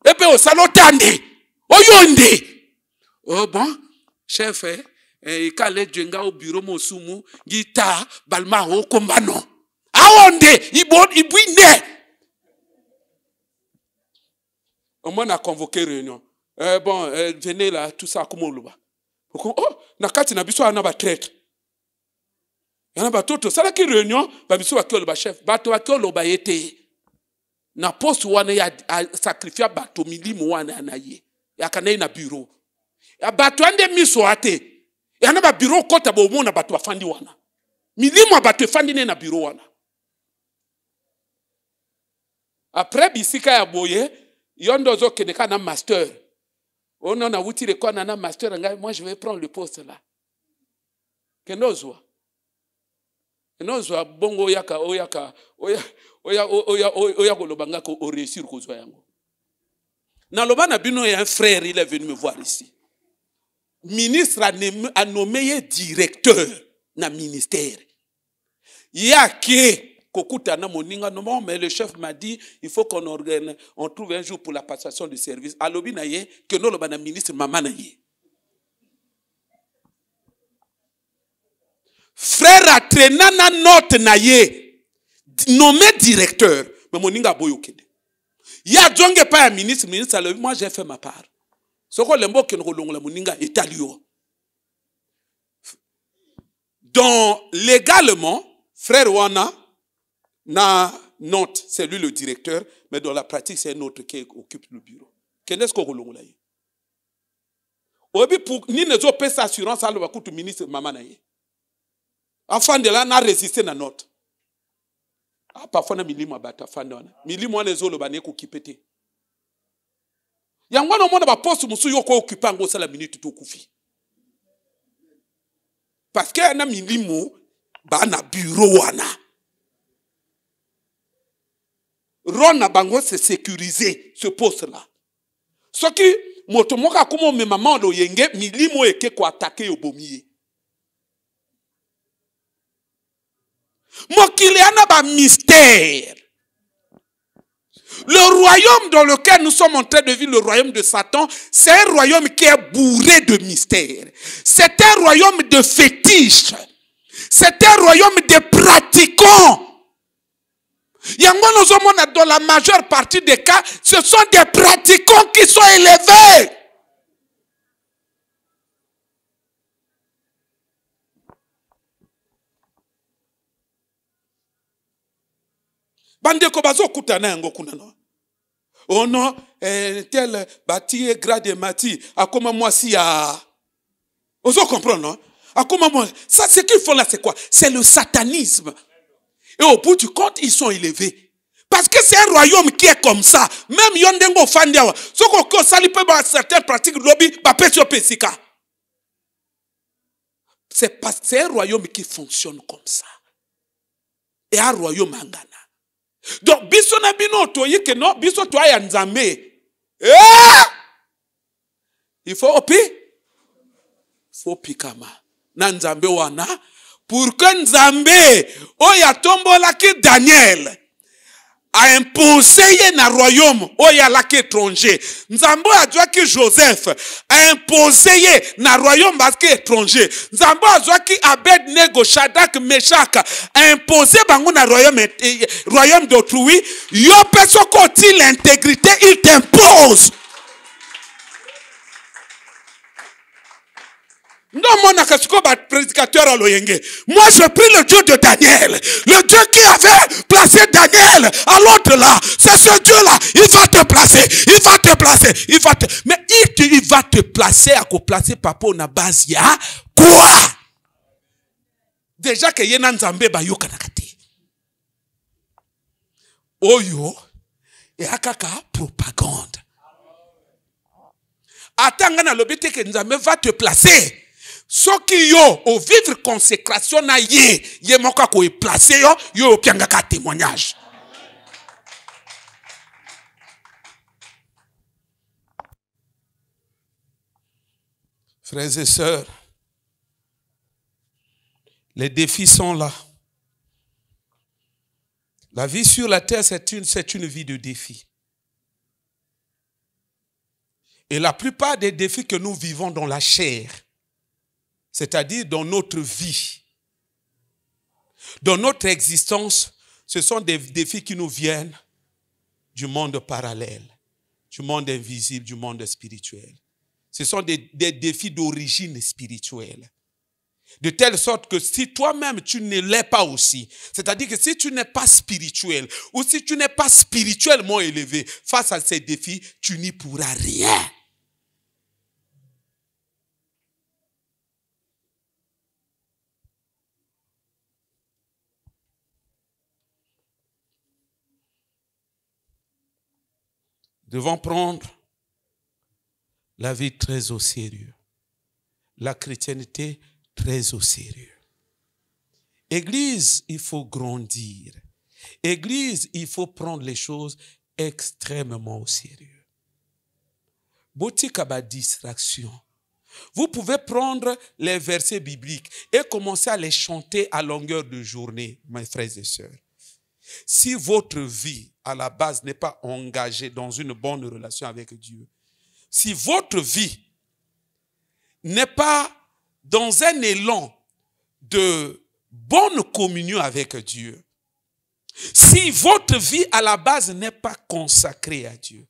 Epe o salotande. Oyonde. Oh bon, chef kale djenga au bureau mosumu gita balma o kombano. Aonde ibwine. On a convoqué réunion. Bon, venez là tout ça comme oluba. Oh, na kati na biso ana ba traite. Yana batoto sala ki réunion ba biso ba kolo ba chef bato ba kolo ba yete na poste wana ya sacrifier bato milimu wana na ye ya kana na bureau ya bato ande miso ate yana ba bureau kota bo mona bato afandi wana milimu bato afandi na bureau wana après bisika ya boye yondo zo kedeka na master ono na wuti le kona na master ngai moi je vais prendre le poste là kenozwa Enozwa bongo oyaka kolobanga ko o réussir kozwa yango. Na lobana bino un frère il est venu me voir ici. Ministre a nommé directeur na ministère. Yake kokuta na moninga non mais le chef m'a dit il faut on trouve un jour pour la passation de service. Alobi na ye que no lobana ministre mama na ye. Frère a traîné na note na ye nommé directeur mais moninga boyo kede ya jonge pa ya ministre alors moi j'ai fait ma part soko lembo ke ngolongola moninga etalio donc légalement frère wana na note c'est lui le directeur mais dans la pratique c'est un autre qui occupe le bureau qu'est-ce qu'on ngolongola ye obi pour ni ne zo pesa assurance alo bakutu ministre mama na ye. Afin de là, n'a résisté na note. Ah, parfois, na milimu abata, afin wana. Milimu wana ezolo bane kukipete. Yangwana mwana ba poste musu yoko occupant ngo sala minute to kufi. Parce que na milimu ba na bureau wana. Rona bango se sécuriser ce poste là. Ce qui motomoka kumo me maman do yenge milimu eke ko attaquer obomiye. Mokiliana ba mystère. Le royaume dans lequel nous sommes en train de vivre, le royaume de Satan, c'est un royaume qui est bourré de mystères. C'est un royaume de fétiches. C'est un royaume de pratiquants. Dans la majeure partie des cas, ce sont des pratiquants qui sont élevés. Bande ko bazo kutana yango kuna no. Oh non, tel bâti grade mati akoma mwasi ya. Ozo comprendre non? Akoma moi. Ça ce qu'ils font là c'est quoi? C'est le satanisme. Et au bout du compte, ils sont élevés. Parce que c'est un royaume qui est comme ça. Même yondengo fandiawa. Soko ko salipe ba certaines pratiques lobby ba pesio pesika. C'est un royaume qui fonctionne comme ça. Et un royaume angana. Donc, biso na bino toye que non, biso toya ya nzambe. Il faut pikama. Na nzambe wana. Pour que nzambe, oya tombolaki Daniel, a imposé na royaume, oya laki étranger. Nzambe adjoaki Joseph, a imposé na royaume parce étranger. Nzambe adjoaki Abednego, Shadrach, Meshach, a imposé bango na royaume d'autrui. Yo peso koti l'intégrité, il t'impose. Non, mon prédicateur à l'Oyenge. Moi, je prie le Dieu de Daniel. Le Dieu qui avait placé Daniel à l'autre là. C'est ce Dieu-là. Il va te placer. Il va te placer. Mais il va te placer à quoi placer papa na base ya quoi? Déjà que yena nzambe ba yoka nakati. Oyo. Et akaka propagande. Attends, na lobite que nzambe va te placer. Ce qui yo au vivre consécration na ye moka ko placer yo pianga ka témoignage. Frères et sœurs, les défis sont là. La vie sur la terre, c'est une vie de défis. Et la plupart des défis que nous vivons dans la chair, c'est-à-dire dans notre vie, dans notre existence, ce sont des défis qui nous viennent du monde parallèle, du monde invisible, du monde spirituel. Ce sont des défis d'origine spirituelle. De telle sorte que si toi-même tu ne l'es pas aussi, c'est-à-dire que si tu n'es pas spirituel ou si tu n'es pas spirituellement élevé, face à ces défis, tu n'y pourras rien. Devons prendre la vie très au sérieux. La chrétienté très au sérieux. Église, il faut grandir. Église, il faut prendre les choses extrêmement au sérieux. Botika ba distraction. Vous pouvez prendre les versets bibliques et commencer à les chanter à longueur de journée, mes frères et sœurs. Si votre vie, à la base, n'est pas engagée dans une bonne relation avec Dieu, si votre vie n'est pas dans un élan de bonne communion avec Dieu, si votre vie, à la base, n'est pas consacrée à Dieu,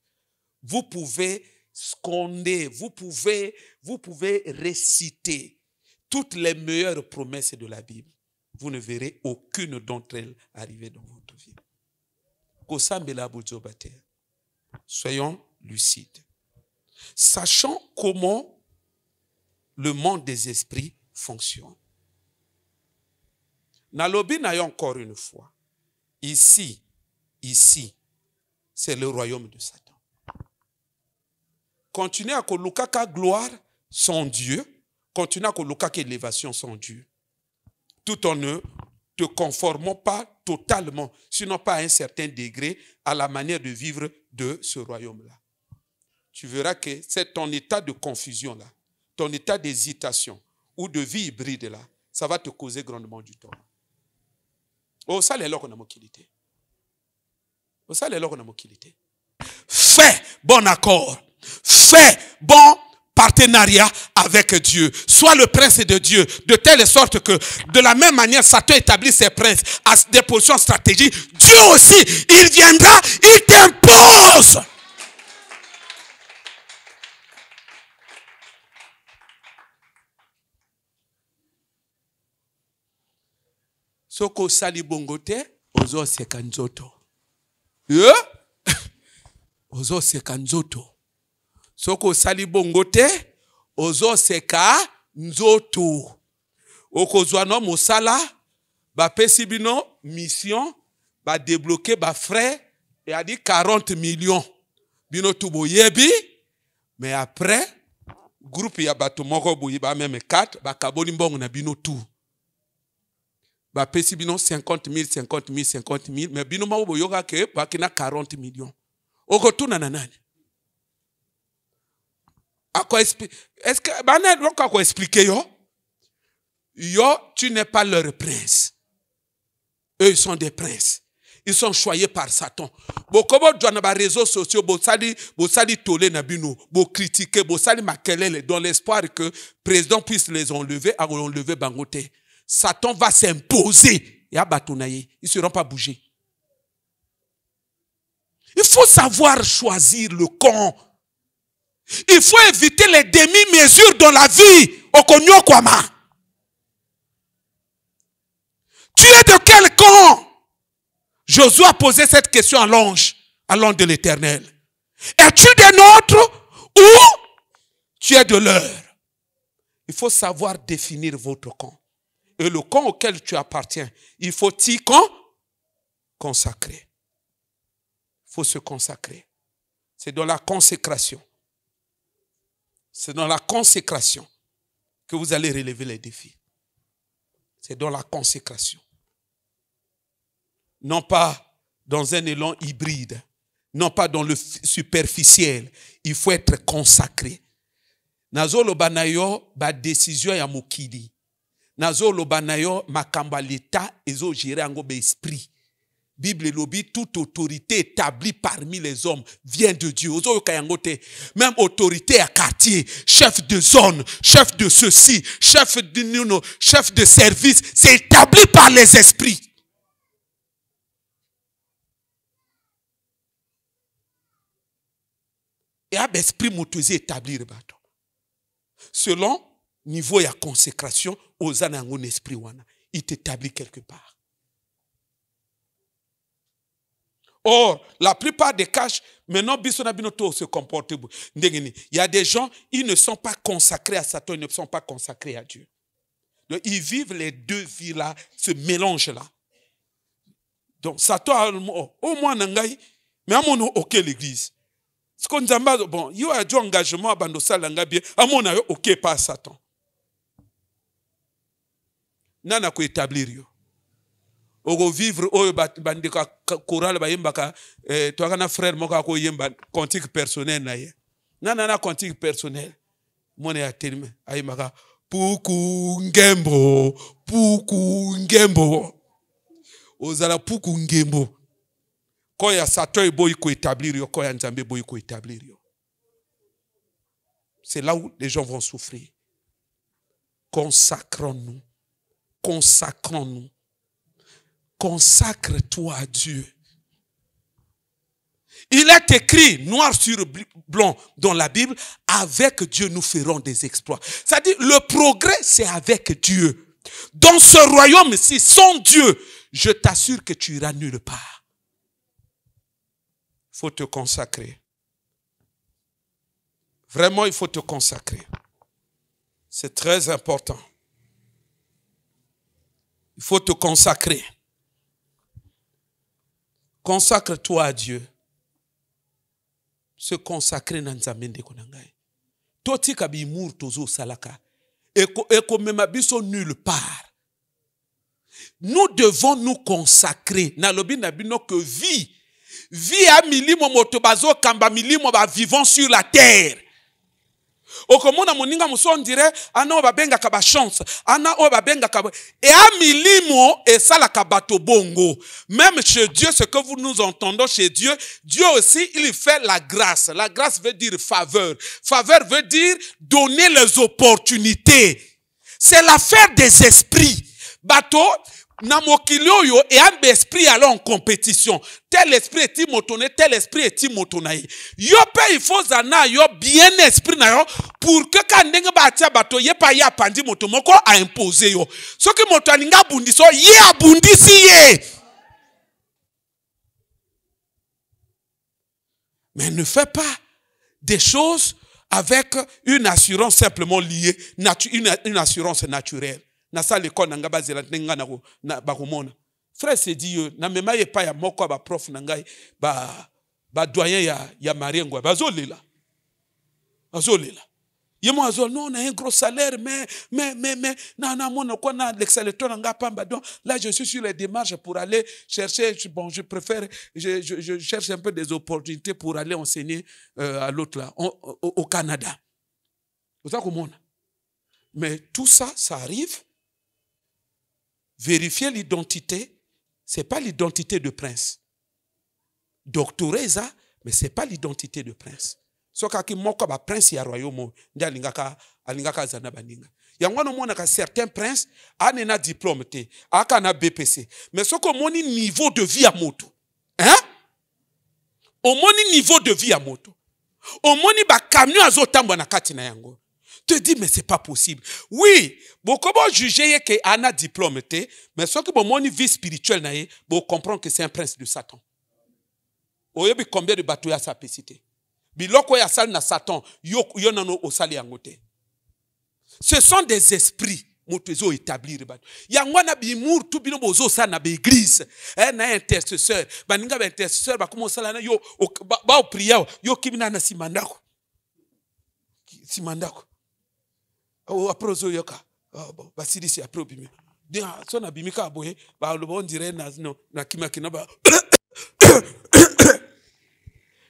vous pouvez sconder, vous pouvez réciter toutes les meilleures promesses de la Bible. Vous ne verrez aucune d'entre elles arriver dans votre vie. Soyons lucides. Sachant comment le monde des esprits fonctionne. Nalobi n'a encore une fois. Ici, c'est le royaume de Satan. Continuez à kolukaka gloire sans Dieu. Continuez à kolukaka élévation sans Dieu. Tout en ne te conformant pas totalement, sinon pas à un certain degré, à la manière de vivre de ce royaume-là. Tu verras que c'est ton état de confusion-là, ton état d'hésitation ou de vie hybride-là, ça va te causer grandement du tort. Oh, ça, c'est là qu'on a moquilité. Oh, ça, c'est là qu'on a moquilité. Fais bon accord. Fais bon partenariat avec Dieu. Sois le prince de Dieu, de telle sorte que, de la même manière, Satan établit ses princes à des positions stratégiques. Dieu aussi, il viendra, il t'impose. Soko sali bongote, ozo sekanzoto. Ozo sekanzoto. Soko sali bongote, ozo seka nzoto. Okozwano mosala, ba pesibino mission, ba débloquer ba frais, et a dit 40 millions. Bino tubo yebi, mais après, groupe ya bato moko boyi ba même 4, ba kaboni mbongo na bino tout. Ba pesi bino 50 000, 50 000, 50 000. Mais bino ma obo yoga ke bakina 40 millions. Okotuna na nani? Est-ce que bana loka ko expliquer yo? Yo, tu n'es pas leur prince. Eux, ils sont des princes. Ils sont choyés par Satan. Bokobo doit na réseaux sociaux, bo sali tolé na bino, bo critiquer, bo sali makelele dans l'espoir que le président puisse les enlever, à enlever bangote. Satan va s'imposer. Et abatounaye, ils ne seront pas bougés. Il faut savoir choisir le camp. Il faut éviter les demi-mesures dans la vie. Okonyo kwama. Tu es de quel camp? Josué a posé cette question à l'ange de l'Éternel. Es-tu des nôtres ou tu es de leur? Il faut savoir définir votre camp. Et le camp auquel tu appartiens, il faut t'y consacrer. Il faut se consacrer. C'est dans la consécration. C'est dans la consécration que vous allez relever les défis. C'est dans la consécration. Non pas dans un élan hybride, non pas dans le superficiel. Il faut être consacré. Nazo lobanayo ba décision ya mokili. Nazo lobanayo makamba l'État ezo gérer ango be esprit. Bible lobi, toute autorité établie parmi les hommes vient de Dieu. Même autorité à quartier, chef de zone, chef de ceci, chef de service, c'est établi par les esprits. Et à l'esprit motorisé établi le bateau. Selon niveau et consécration, aux anangon esprit wana, il t'établit quelque part. Or, la plupart des cas, maintenant, se comportent. Il y a des gens, ils ne sont pas consacrés à Satan, ils ne sont pas consacrés à Dieu. Donc, ils vivent les deux vies-là, ce mélange-là. Donc, Satan, au moins, mais à mon ok l'église. Ce qu'on dit, bon, il y a un engagement à Bandosal, à mon ok pas Satan. Nana ko établir yo. Ogo vivre oyo bandika choral ba yembaka to kana frère moko ko yemba cantique personnel na ye. Nana cantique personnel. Mone ya terme ayemaka puku ngembo. Ozala puku ngembo. Koya Satan boy ko établir yo, koya Nzambe boy ko établir yo. C'est là où les gens vont souffrir. Consacrons-nous. Consacrons-nous. Consacre-toi à Dieu. Il est écrit, noir sur blanc, dans la Bible, avec Dieu nous ferons des exploits. C'est-à-dire, le progrès, c'est avec Dieu. Dans ce royaume-ci, sans Dieu, je t'assure que tu iras nulle part. Il faut te consacrer. Vraiment, il faut te consacrer. C'est très important. Il faut te consacrer. Consacre-toi à Dieu. Se consacrer dans Nzambe ndeko na ngai. Toti kabi mour tozo salaka. Eko mema biso nulle part. Nous devons nous consacrer. Na lobi na bino que vie a milimo motobazo kamba milimo ba vivant sur la terre. Okomona moninga muso ndire ana obabenga ka ba chance ana obabenga ka et a milimo et sala ka bato bongo. Même chez Dieu, ce que nous entendons chez Dieu, Dieu aussi il fait la grâce. La grâce veut dire faveur. Faveur veut dire donner les opportunités. C'est l'affaire des esprits. Bato namokilio yo et un esprit alors en compétition. Tel esprit est motoné, tel esprit est motonaï. Yo pe il faut zana yo bien esprit na yo pour que quand ndenge ba tia bato ye pa ya pandi motomoko a imposer yo. Ce que motoninga bundiso ye abundisi ye. Mais ne fais pas des choses avec une assurance simplement liée, une assurance naturelle. Na sa l'école nanga bazela nenga na bakomona. Frère se dit na mema ye pa ya moko ba prof nangai ba doyen ya mariengwa bazolela. Non, on a un gros salaire, mais, donc là, je suis sur les démarches pour aller chercher, bon, je préfère, je cherche un peu des opportunités pour aller enseigner à l'autre là, au Canada. Vous savez comment? Mais tout ça, ça arrive. Vérifier l'identité, ce n'est pas l'identité de prince. Doctorer ça, mais ce n'est pas l'identité de prince. Sokaki moko ba prince ya royaume ndi alingaka zana baninga yango no mona ka certains princes anena diplôme te aka na BPC mais soko moni niveau de vie à moto hein au moni niveau de vie à moto au moni ba camion azotambwa na kati na yango te dis mais c'est pas possible oui boko bo juger que ana diplôme te mais soko bo moni vie spirituelle na ye bo comprendre que c'est un prince de Satan oyebi combien de bateaux ya sa pesité. Biloko ya sal na Satan, yo nano osali yangote. Ce sont des esprits motezo établir bato. Yangwana bimour tout bino bozo sa na église. Na intercesseur, baninga ba intercesseur ba komo sala na yo ba prier yo kimina na simandako. Simandako. O aprozo yoka. Ba sidisi apro bimi. Dia so na bimika boye ba lo bon dire na kimaki na ba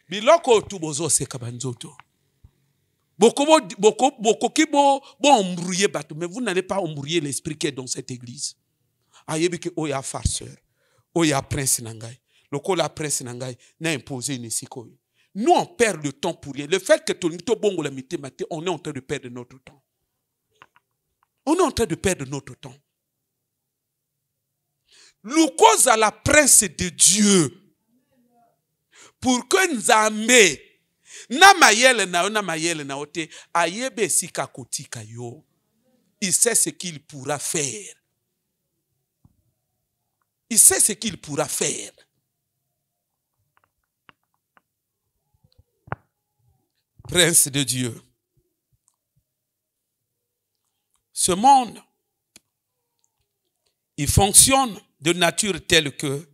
biloko tubozo seka banzoto. Beaucoup qui bon embrouiller bateau, mais vous n'allez pas embrouiller l'esprit qui est dans cette église. Ayebi ke oya farceur, oya prince nangai. Loko la prince nangai n'a imposé une siko. Nous on perd le temps pour rien. Le fait que Tonito bongo la mité maté, on est en train de perdre notre temps. On est en train de perdre notre temps. L'ukose à la prince de Dieu. Pour que Nzambe na mayele na ote ayebe sika kotika yo. Il sait ce qu'il pourra faire. Il sait ce qu'il pourra faire. Prince de Dieu. Ce monde, il fonctionne de nature telle que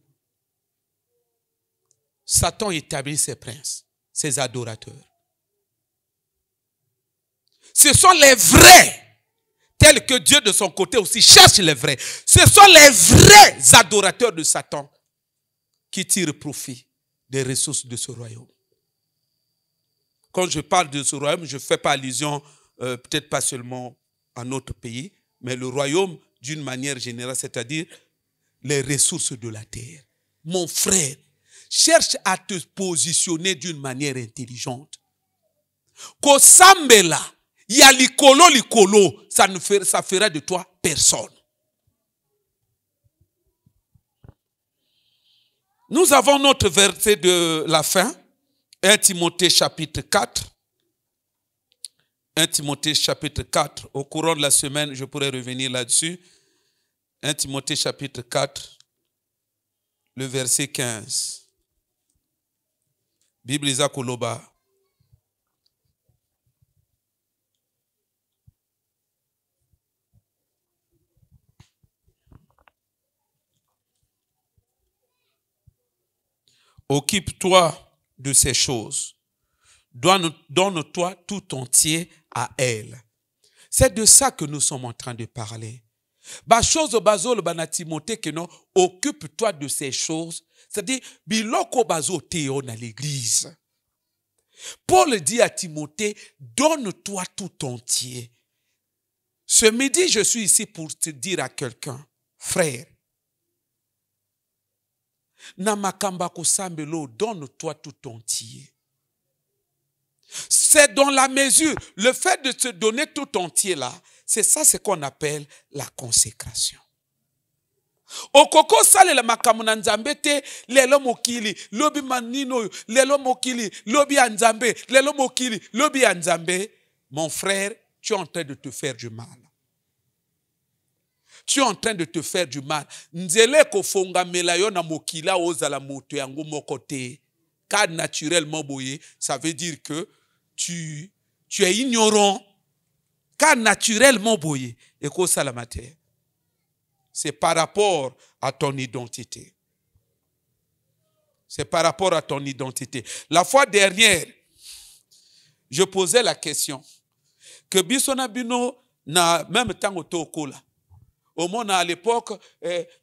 Satan établit ses princes, ses adorateurs. Ce sont les vrais, tels que Dieu de son côté aussi cherche les vrais. Ce sont les vrais adorateurs de Satan qui tirent profit des ressources de ce royaume. Quand je parle de ce royaume, je ne fais pas allusion, peut-être pas seulement à notre pays, mais le royaume d'une manière générale, c'est-à-dire les ressources de la terre. Mon frère, cherche à te positionner d'une manière intelligente. Kosambela, ya likolo, ça fera de toi personne. Nous avons notre verset de la fin, 1 Timothée chapitre 4. 1 Timothée chapitre 4. Au courant de la semaine, je pourrais revenir là-dessus. 1 Timothée chapitre 4, le verset 15. Bible Isa Koloba. Occupe-toi de ces choses. Donne-toi tout entier à elle. C'est de ça que nous sommes en train de parler. Occupe-toi de ces choses. C'est-à-dire, biloko bazo théo na l'église. Paul dit à Timothée, donne-toi tout entier. Ce midi, je suis ici pour te dire à quelqu'un, frère, namakamba kosambelo, donne-toi tout entier. C'est dans la mesure, le fait de se donner tout entier là, c'est ça ce qu'on appelle la consécration. Okoko sale la makamuna nzambe te lelo mokili lobi manino lelo mokili lobi anzambe lelo mokili lobi anzambe. Mon frère, tu es en train de te faire du mal. Tu es en train de te faire du mal. Nzele ko fonga melayo na mokila ozala moto yango mokote. Car naturellement boye, ça veut dire que tu es ignorant. Car naturellement boye, eko salamate. C'est par rapport à ton identité. C'est par rapport à ton identité. La fois dernière, je posais la question. que biso na bino na même temps otokola. Au monde à l'époque,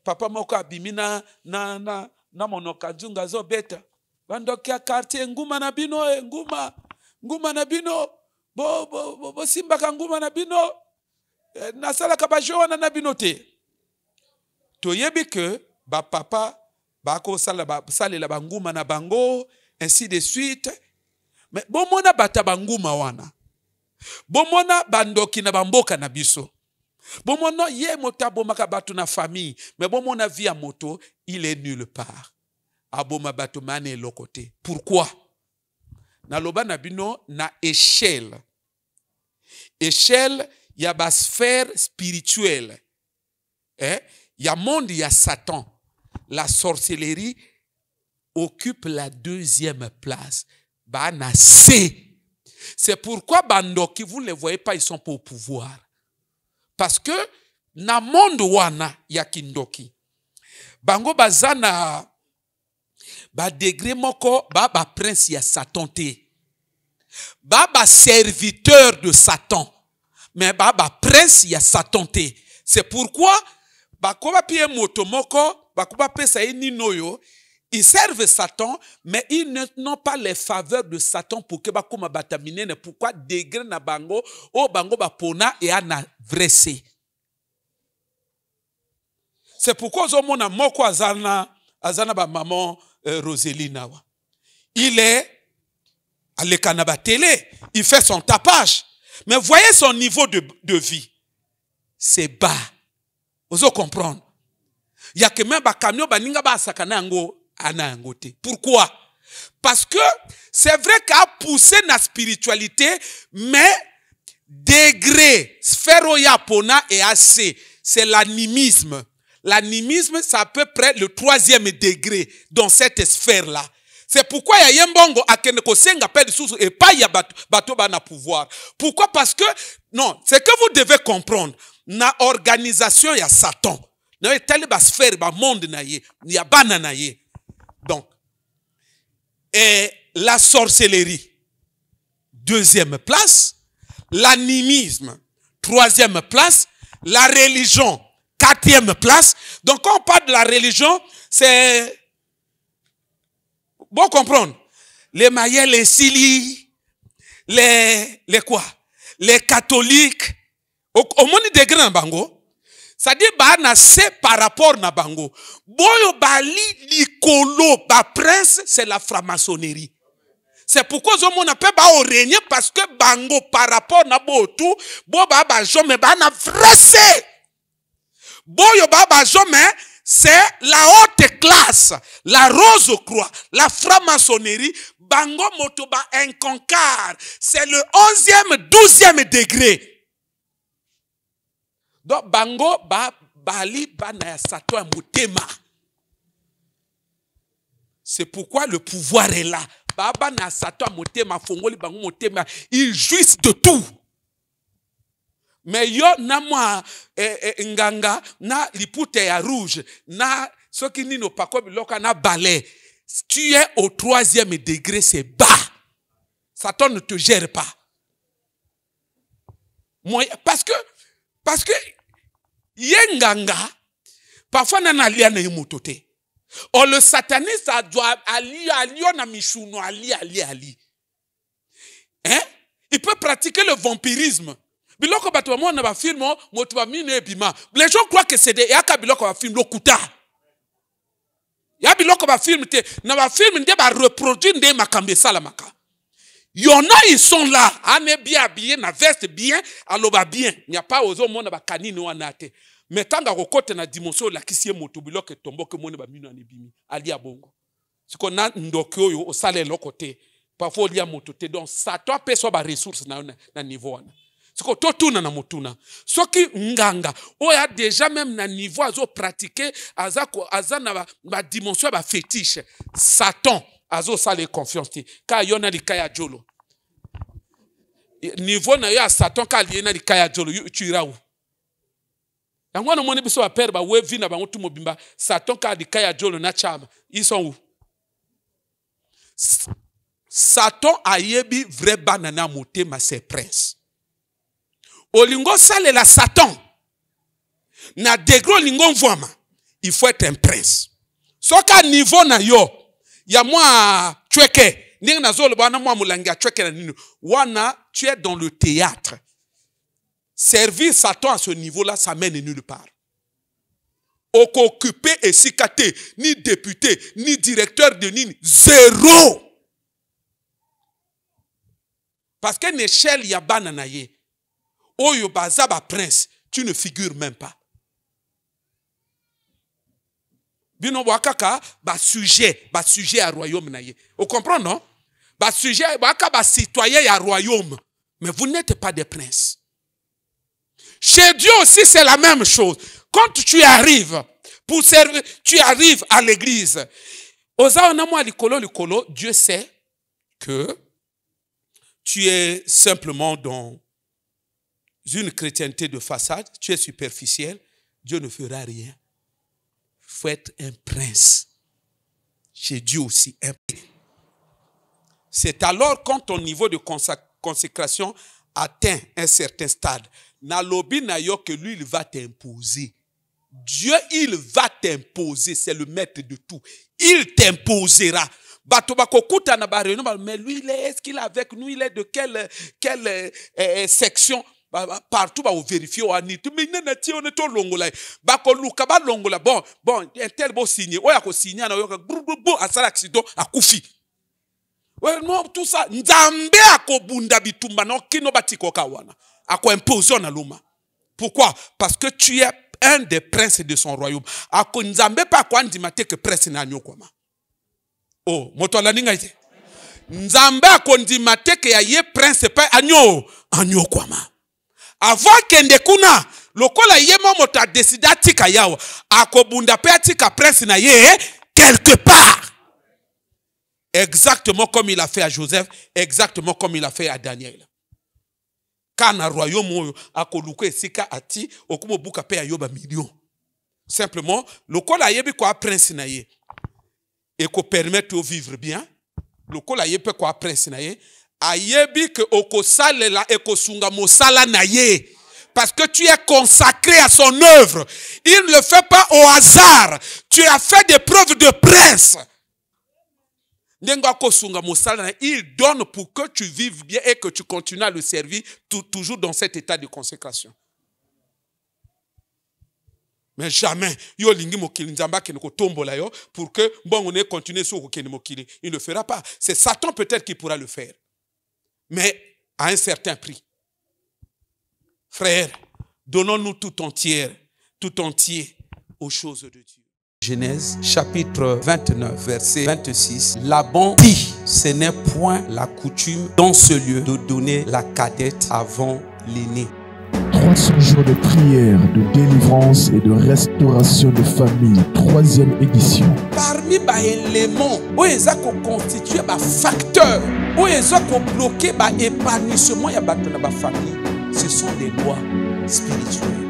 papa moko abimina na monoka junga zo beta. Bandokia quartier nguma na bino nguma na bino bo simba ka nguma na bino na sala ka bajoana na bino te. Toyebi que ba papa ba ko sala la nguma na bango ainsi de suite. Mais bomona bata banguma wana. Bomona bandoki na bamboka na biso. Bomona ye mota bomaka batu na famille, mais bomona via moto, il est nulle part. Aboma batu mane lokote. Pourquoi? Na loba na bino na échelle. Échelle ya ba sphère spirituelle. Ya monde ya Satan. La sorcellerie occupe la 2e place. Ba na C. C'est pourquoi bandoki, vous ne les voyez pas, ils sont pas au pouvoir. Parce que na monde wana ya kindoki. Bango bazana ba degré moko ba prince ya Satan te. Ba serviteur de Satan. Mais ba prince ya Satan te. C'est pourquoi ba koba pie moto moko, ba koba pesa ini noyo. Ils servent Satan, mais ils n'ont pas les faveurs de Satan pour que bakoma batamine. Pourquoi degré na bango, o bango ba pona et ana vressé. C'est pourquoi on moko azana ba maman Roselina. Il est à l'écanaba télé, il fait son tapage. Mais voyez son niveau de vie. C'est bas. Vous comprenez? Il y a que même ba camion ba ninga ba sakana ngo. Pourquoi? Parce que c'est vrai qu'a poussé la spiritualité, mais degré, sphère pona et assez, c'est l'animisme. L'animisme, c'est à peu près le 3e degré dans cette sphère-là. C'est pourquoi il y a un bongo à Keneko Senga perd sous et pas il y a bateau bana pouvoir. Pourquoi? Parce que, non, c'est que vous devez comprendre, na organisation il y a Satan. Il y a telle sphère, il y a monde, il y a banana. Donc, et la sorcellerie, 2e place, l'animisme, 3e place, la religion, 4e place. Donc, quand on parle de la religion, c'est, bon comprendre, les Mayens, les Sili, les quoi? Les catholiques, au monde des grands bango. C'est-à-dire que c'est par rapport à bango. Boyo bali likolo ba prince, c'est la franc-maçonnerie. C'est pourquoi on appelle ba régner parce que bango par rapport à botu, bo ba jome ba na vressé. Boyo ba jome, c'est la haute classe, la rose croix, la franc-maçonnerie, bango moto ba inconcar. C'est le 11e, 12e degré. Donc, bango bali bana Satan mutema. C'est pourquoi le pouvoir est là. Baba na Satan mutema fongoli bango mutema, ils jouissent de tout. Mais yo na moi nganga na lipute ya rouge na soki nino pako biloka na balai. Tu es au 3e degré, c'est bas. Satan ne te gère pas. Parce que yenganga parfois nana lia na yimotote. Or le sataniste doit ali na mishuno ali. Hein? Il peut pratiquer le vampirisme. Biloko bato mo na ba film moto ba mine bima. Les gens croient que c'est des yaka biloko ba film lokuta. Ya biloko ba film te na ba film nde ba reproduire nde makambe salamaka. Il y en a, ils sont là. On est bien habillé, na veste bien, alors va bien. Il n'y a pas aux hommes, on a canine ou anate. Mais tant que côté na dimension la qui s'y est motobilo que tombo que mon ba mino anibimi. Ali a bongo. Ce qu'on a ndokyo au salaire l'autre côté. Parfois il y a mototé. Donc ça toi perçoit ba ressources na niveau na. Ce qu'on totuna na motuna. Ce qui nganga. On a déjà même na niveau azo pratiquer azana ba dimension ba fétiche. Satan. Azo sale confiance te ka yona likaya jolo niveau na ya Satan ka liena likaya jolo tu ira où yango na moni biso ba père ba wevi na bango tumobimba Satan ka likaya jolo na chama ils sont où? Satan ayebi vrai banana motema ses princes. Olingo sale la Satan. Na degro lingo mvwama. Il faut être un prince. Soka niveau na yo. Ya moi chweke. Ninga na zolo bana moi mulanga chweke na nino. Wana tu es dans le théâtre. Servir Satan à ce niveau-là, ça mène nulle part. Occupé et sikaté, ni député, ni directeur de nini, zéro. Parce qu'à l'échelle, yaba nanaye. Oyo bazaba prince, tu ne figures même pas. Bino wakaka, sujet à royaume naye. Vous comprenez, non? Sujet, wakaka, citoyen à royaume. Mais vous n'êtes pas des princes. Chez Dieu aussi, c'est la même chose. Quand tu arrives pour servir, tu arrives à l'église. Dieu sait que tu es simplement dans une chrétienté de façade, tu es superficiel, Dieu ne fera rien. Il faut être un prince. Chez Dieu aussi, un prince. C'est alors quand ton niveau de consécration atteint un certain stade, Nalobi na yo que lui, il va t'imposer. Dieu, il va t'imposer. C'est le maître de tout. Il t'imposera. Mais lui, est-ce qu'il est avec nous? Il est de quelle section? Partout, on vérifie. Bon, un tel beau signé. On a signé un accident à Koufi. Ouais, non, tout ça. Nzambe akobunda bitumba no kino batiko kawana. Ako imposer na luma. Pourquoi? Parce que tu es un des princes de son royaume. Ako nzambe pa kwa ndimate que prince na nyokoma. Oh, moto la ninga ite. Nzambe ako ndimate que ya ye prince pa anyokwama. Avant kende kuna lokola ye moto a décidé tika yawa. Ako bunda pe tika prince na ye quelque part. Exactement comme il a fait à Joseph, exactement comme il a fait à Daniel. Kana royaume akoluko esika ati okumo buka pe ayoba million. Simplement, le col ayebi ko prince na ye et ko permettre de vivre bien. Le col ayebi ko prince na ye ayebi que okosale la ekosunga mosala na ye. Parce que tu es consacré à son œuvre. Il ne le fait pas au hasard. Tu as fait des preuves de prince. Il donne pour que tu vives bien et que tu continues à le servir toujours dans cet état de consécration. Mais jamais, pour que bon, on ait continué sur il ne le fera pas. C'est Satan peut-être qui pourra le faire. Mais à un certain prix. Frères, donnons-nous tout entier aux choses de Dieu. Genèse chapitre 29 verset 26. Laban dit, ce n'est point la coutume dans ce lieu de donner la cadette avant l'aîné. 300 jours de prière, de délivrance et de restauration de famille, 3e édition. Parmi les éléments où ils ont constitué des facteurs, où ils ont bloqué l'épanouissement de la famille, ce sont des lois spirituelles.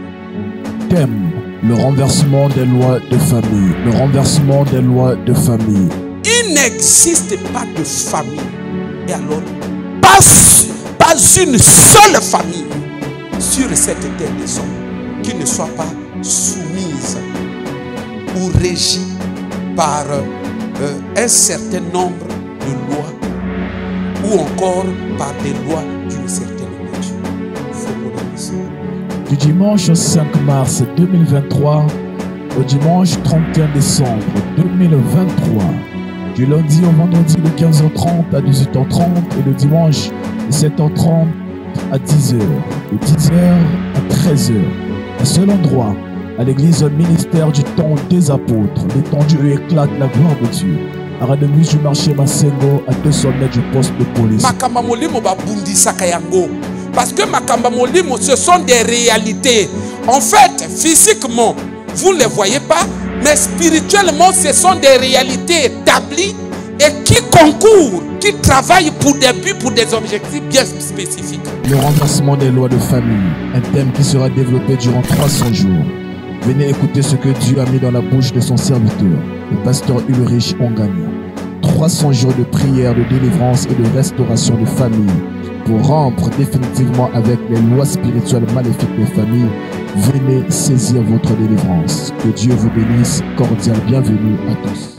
Thème: le renversement des lois de famille. Le renversement des lois de famille. Il n'existe pas de famille. Et alors, pas une seule famille sur cette terre des hommes qui ne soit pas soumise ou régie par un certain nombre de lois ou encore par des lois d'une certaine nature. Du dimanche 5 mars 2023 au dimanche 31 décembre 2023, du lundi au vendredi de 15h30 à 18h30 et le dimanche de 7h30 à 10h, de 10h à 13h. Un seul endroit, à l'église ministère du temps des apôtres, l'étendue éclate la gloire de Dieu. Arrêt de bus du marché Massengo à 200 mètres du poste de police. Parce que Makamba Molimo, ce sont des réalités. En fait, physiquement, vous ne les voyez pas, mais spirituellement, ce sont des réalités établies et qui concourent, qui travaillent pour des buts, pour des objectifs bien spécifiques. Le renversement des lois de famille, un thème qui sera développé durant 300 jours. Venez écouter ce que Dieu a mis dans la bouche de son serviteur, le pasteur Ulrich Ongania. 300 jours de prière, de délivrance et de restauration de famille. Pour rompre définitivement avec les lois spirituelles maléfiques des familles, venez saisir votre délivrance. Que Dieu vous bénisse. Cordial bienvenue à tous.